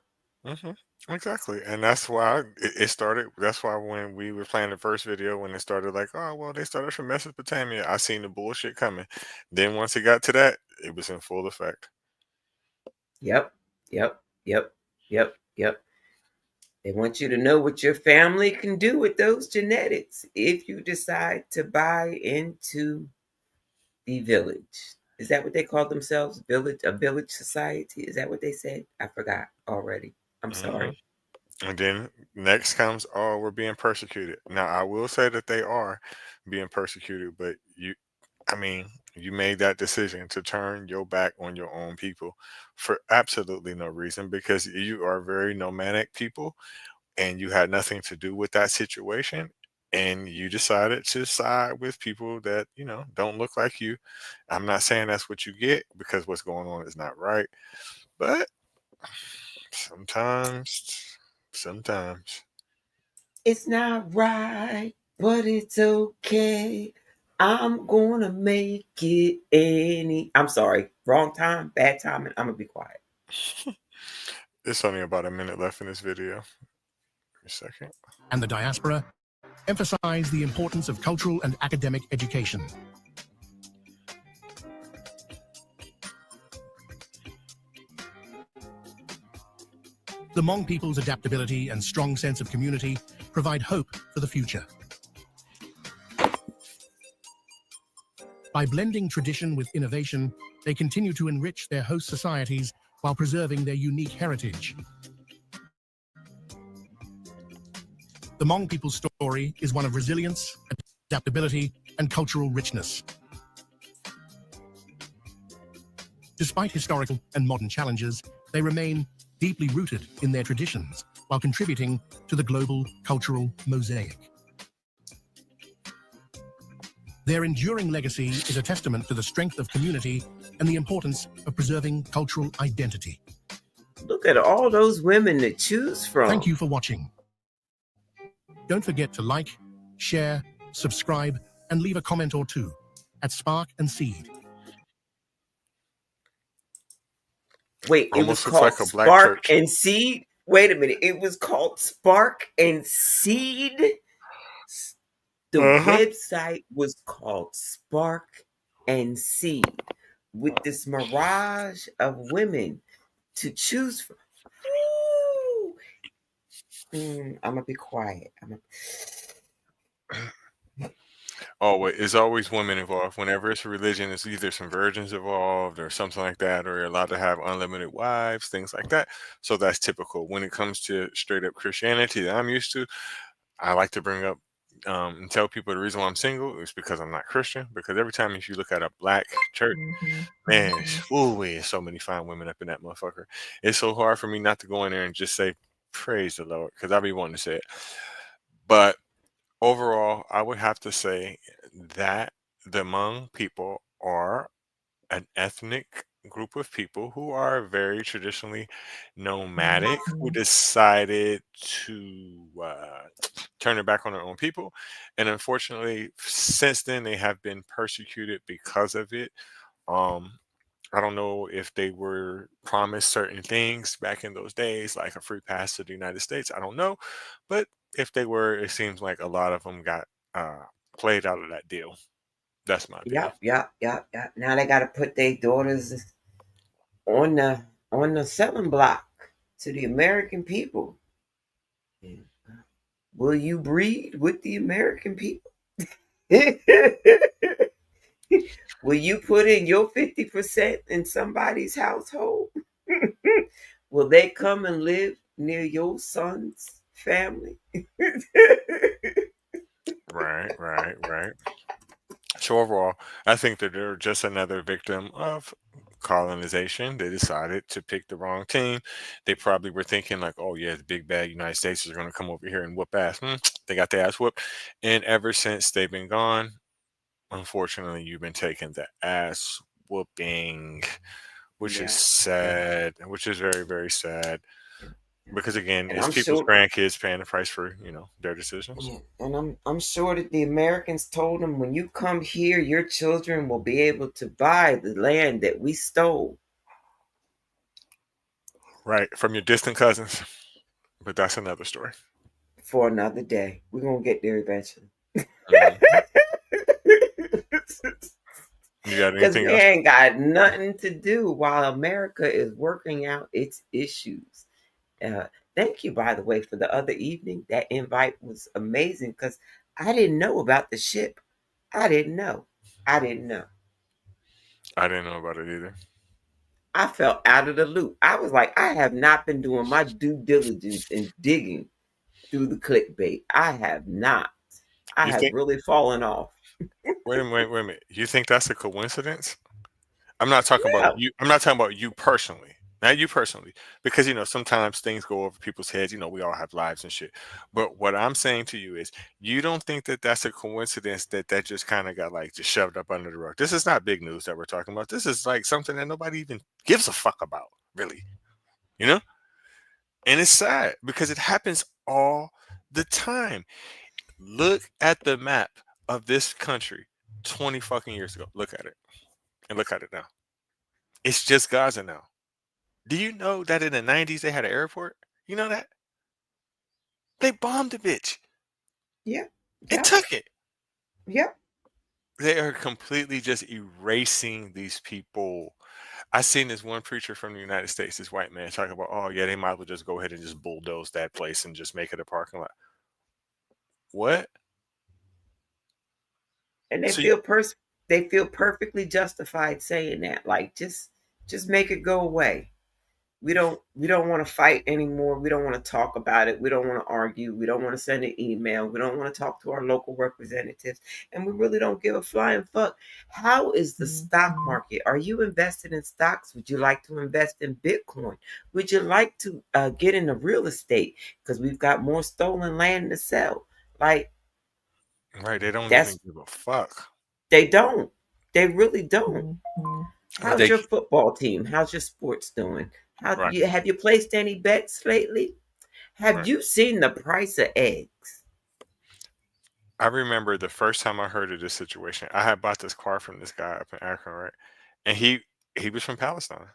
Exactly, and that's why it started. That's why when we were playing the first video, when it started, like, oh well, they started from Mesopotamia. I seen the bullshit coming. Then once it got to that, it was in full effect. Yep, yep, yep, yep, yep. They want you to know what your family can do with those genetics if you decide to buy into the village. Is that what they call themselves? A village society? Is that what they said? I forgot already. I'm sorry. And then next comes, oh, we're being persecuted. Now, I will say that they are being persecuted, but I mean, you made that decision to turn your back on your own people for absolutely no reason because you are very nomadic people and you had nothing to do with that situation. And you decided to side with people that, don't look like you. I'm not saying that's what you get because what's going on is not right. But sometimes. It's not right, but it's okay. I'm gonna make it. I'm sorry, wrong time, bad timing. I'm gonna be quiet. It's only about a minute left in this video. A second. And the diaspora emphasize the importance of cultural and academic education. The Hmong people's adaptability and strong sense of community provide hope for the future. By blending tradition with innovation, they continue to enrich their host societies while preserving their unique heritage. The Hmong people's story is one of resilience, adaptability, and cultural richness. Despite historical and modern challenges, they remain deeply rooted in their traditions while contributing to the global cultural mosaic. Their enduring legacy is a testament to the strength of community and the importance of preserving cultural identity. Look at all those women to choose from. Thank you for watching. Don't forget to like, share, subscribe, and leave a comment or two at Spark and Seed. Wait, it was Almost looks called like a black Spark church. and Seed? Wait a minute. It was called Spark and Seed? The website was called Spark and Seed with this mirage of women to choose from. I'm going to be quiet. Always, it's always women involved. Whenever it's a religion, it's either some virgins involved or something like that, or you're allowed to have unlimited wives, things like that. So that's typical. When it comes to straight up Christianity that I'm used to, I like to bring up and tell people the reason why I'm single is because I'm not Christian. Because every time if you look at a black church, man, there's so many fine women up in that motherfucker. It's so hard for me not to go in there and just say, praise the Lord, because I be wanting to say it. But overall, I would have to say that the Hmong people are an ethnic group of people who are very traditionally nomadic, who decided to turn their back on their own people. And unfortunately, since then, they have been persecuted because of it. I don't know if they were promised certain things back in those days, like a free pass to the United States. I don't know, but if they were, it seems like a lot of them got played out of that deal. That's my opinion. Yep. Now they got to put their daughters on the selling block to the American people. Will you breed with the American people? Will you put in your 50% in somebody's household? Will they come and live near your son's family? Right. So overall, I think that they're just another victim of colonization. They decided to pick the wrong team. They probably were thinking like, "Oh yeah, the big bad United States is going to come over here and whoop ass." They got their ass whooped, and ever since they've been gone, unfortunately, you've been taking the ass whooping, which is sad, which is very, very sad. Because again, And it's I'm people's sure, grandkids paying the price for their decisions. yeah, and I'm sure that the Americans told them, when you come here, your children will be able to buy the land that we stole. Right, from your distant cousins. But that's another story. For another day. We're gonna get there eventually. Mhm. You got Because anything we else? ain't got nothing to do while America is working out its issues. Uh, Thank you, by the way, for the other evening. That invite was amazing because I didn't know about the ship. I didn't know. I didn't know. I didn't know about it either. I felt out of the loop. I was like, I have not been doing my due diligence in digging through the clickbait. I have not. I You have think? really fallen off. Wait a minute. You think that's a coincidence? I'm not talking about Yeah. you. I'm not talking about you personally. Not you personally, because sometimes things go over people's heads. We all have lives and shit. But what I'm saying to you is, you don't think that that's a coincidence that just kind of got like just shoved up under the rug. This is not big news that we're talking about. This is like something that nobody even gives a fuck about, really. You know, and it's sad because it happens all the time. Look at the map of this country 20 fucking years ago. Look at it. And look at it now. It's just Gaza now. Do you know that in the 90s they had an airport? You know that? They bombed the bitch Yeah. and Yeah. took it. Yeah. They are completely just erasing these people. I seen this one preacher from the United States, this white man, talking about, oh yeah, they might as well just go ahead and just bulldoze that place and just make it a parking lot. What? And So they feel perfectly justified saying that. Like, just make it go away. We don't want to fight anymore. We don't want to talk about it. We don't want to argue. We don't want to send an email. We don't want to talk to our local representatives. And we really don't give a flying fuck. How is the stock market? Are you invested in stocks? Would you like to invest in Bitcoin? Would you like to get into real estate? Because we've got more stolen land to sell. Like, right, they don't even that's give a fuck. they don't. They really don't. But How's they your football team? How's your sports doing? right, Have you placed any bets lately? Have right. you seen the price of eggs? I remember the first time I heard of this situation. I had bought this car from this guy up in Akron, right? And he was from Palestine.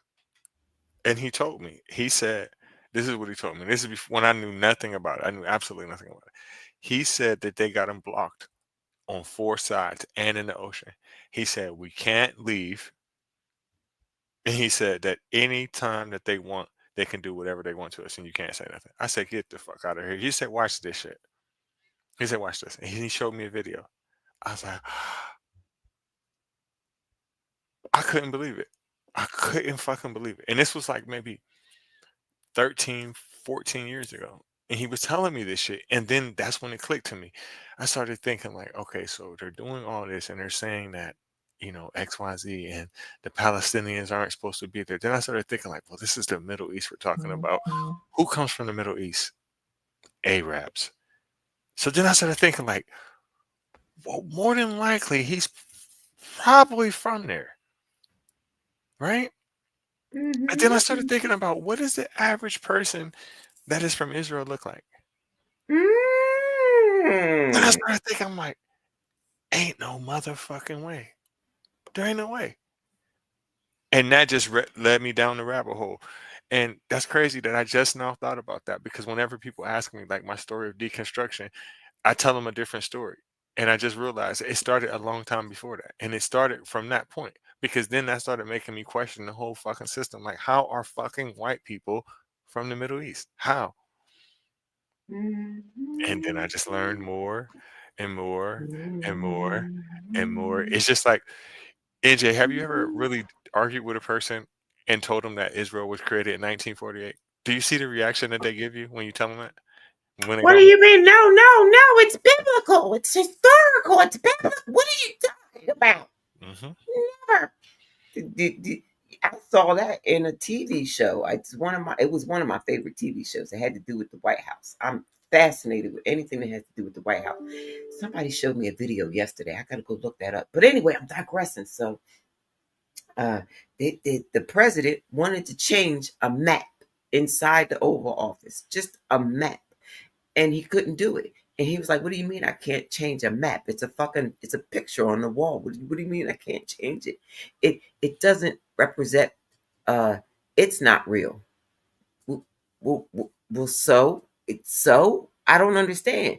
And he told me, he said, this is what he told me. This is when I knew nothing about it. I knew absolutely nothing about it. He said that they got him blocked on four sides and in the ocean. He said, we can't leave. And he said that any time that they want, they can do whatever they want to us and you can't say nothing. I said, get the fuck out of here. He said, watch this shit. He said, watch this. And he showed me a video. I was like, I couldn't believe it. I couldn't fucking believe it. And this was like maybe 13, 14 years ago. And he was telling me this shit. And then that's when it clicked to me. I started thinking, like, okay, so they're doing all this and they're saying that, XYZ and the Palestinians aren't supposed to be there. Then I started thinking, like, well, this is the Middle East we're talking about. Who comes from the Middle East? Arabs. So then I started thinking, like, well, more than likely, he's probably from there. Right? And then I started thinking about, what does the average person that is from Israel look like? Then I started thinking, I'm like, ain't no motherfucking way. There ain't no way. And that just led me down the rabbit hole. And that's crazy that I just now thought about that, because whenever people ask me like my story of deconstruction, I tell them a different story. And I just realized it started a long time before that. And it started from that point, because then that started making me question the whole fucking system. Like, how are fucking white people from the Middle East? How? And then I just learned more and more and more and more. It's just like, NJ, have you ever really argued with a person and told them that Israel was created in 1948? Do you see the reaction that they give you when you tell them that? When they What do don't? you mean? No, no, no. It's biblical. It's historical. It's biblical. What are you talking about? Hmm. Never. I saw that in a TV show. It was one of my favorite TV shows. It had to do with the White House. I'm fascinated with anything that has to do with the White House. Somebody showed me a video yesterday. I gotta go look that up. But anyway, I'm digressing. So uh the president wanted to change a map inside the Oval Office. Just a map. And he couldn't do it. And he was like, "What do you mean I can't change a map? It's a picture on the wall. What do you mean I can't change it? It doesn't represent. Uh, it's not real. So it's so. I don't understand.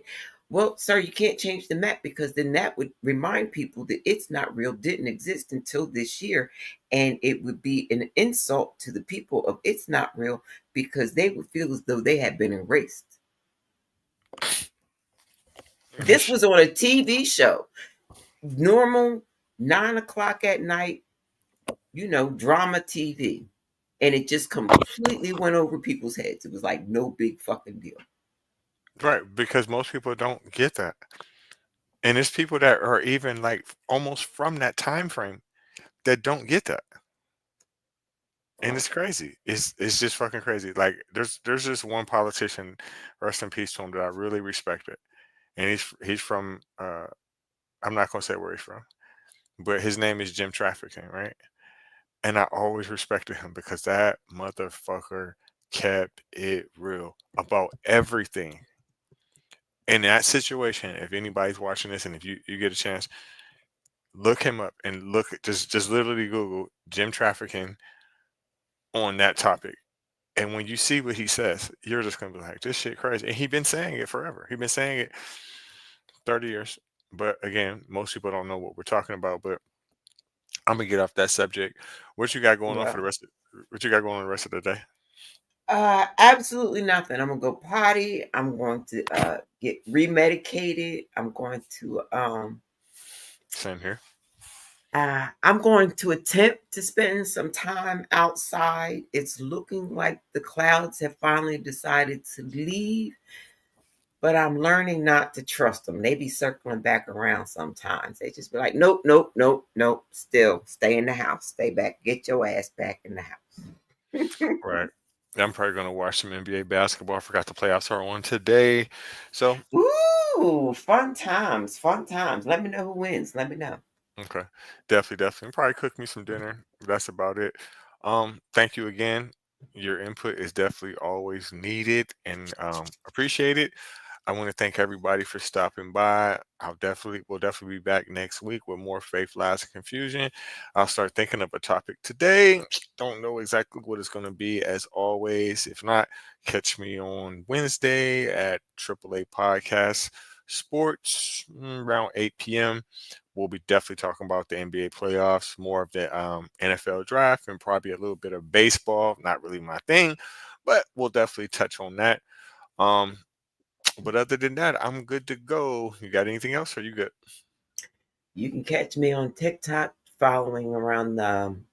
Well, sir, you can't change the map, because then that would remind people that it's not real, didn't exist until this year, and it would be an insult to the people of it's not real, because they would feel as though they had been erased." This was on a TV show, normal 9 o'clock at night, drama TV. And it just completely went over people's heads. It was like no big fucking deal. Right, because most people don't get that. And it's people that are even like almost from that time frame that don't get that. And it's crazy. It's just fucking crazy. Like, there's just one politician, rest in peace to him, that I really respected. And he's from I'm not gonna say where he's from, but his name is Jim Trafficking, right? And I always respected him because that motherfucker kept it real about everything. In that situation, if anybody's watching this and if you get a chance, look him up and look just literally Google Jim Trafficking on that topic. And when you see what he says, you're just gonna be like, this shit crazy. And he's been saying it forever. He's been saying it 30 years. But again, most people don't know what we're talking about. But I'm gonna get off that subject. What you got going on for the Well, rest of what you got going on the rest of the day? absolutely nothing. I'm gonna go potty. I'm going to get remedicated. Same here. I'm going to attempt to spend some time outside. It's looking like the clouds have finally decided to leave, but I'm learning not to trust them. They be circling back around sometimes. They just be like, nope, nope, nope, nope. Still, stay in the house. Stay back. Get your ass back in the house. Right. I'm probably gonna watch some NBA basketball. I forgot the playoffs are on today. So Ooh, fun times, fun times. Let me know who wins. Let me know. okay. Definitely. Probably cook me some dinner. That's about it. Thank you again. Your input is definitely always needed and appreciated. I want to thank everybody for stopping by. We'll definitely be back next week with more Faith, Lies, and Confusion. I'll start thinking of a topic today. Don't know exactly what it's going to be as always. If not, catch me on Wednesday at AAA Podcast Sports around 8 p.m. We'll be definitely talking about the NBA playoffs, more of the NFL draft, and probably a little bit of baseball. Not really my thing, but we'll definitely touch on that. Um, but other than that, I'm good to go. You got anything else? Or you good? You can catch me on TikTok following around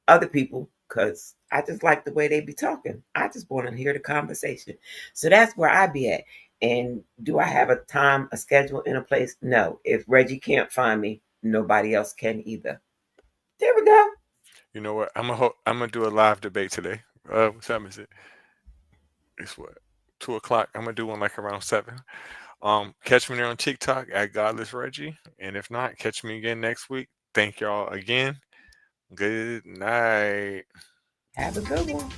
other people, because I just like the way they be talking. I just want to hear the conversation. So that's where I be at. And do I have a schedule, in a place? No. If Reggie can't find me, nobody else can either. There we go. You know what? I'm gonna do a live debate today. What time is it? It's what 2 o'clock. I'm gonna do one like around 7. Catch me there on TikTok at Godless Reggie, and if not, catch me again next week. Thank y'all again. Good night. Have a good one.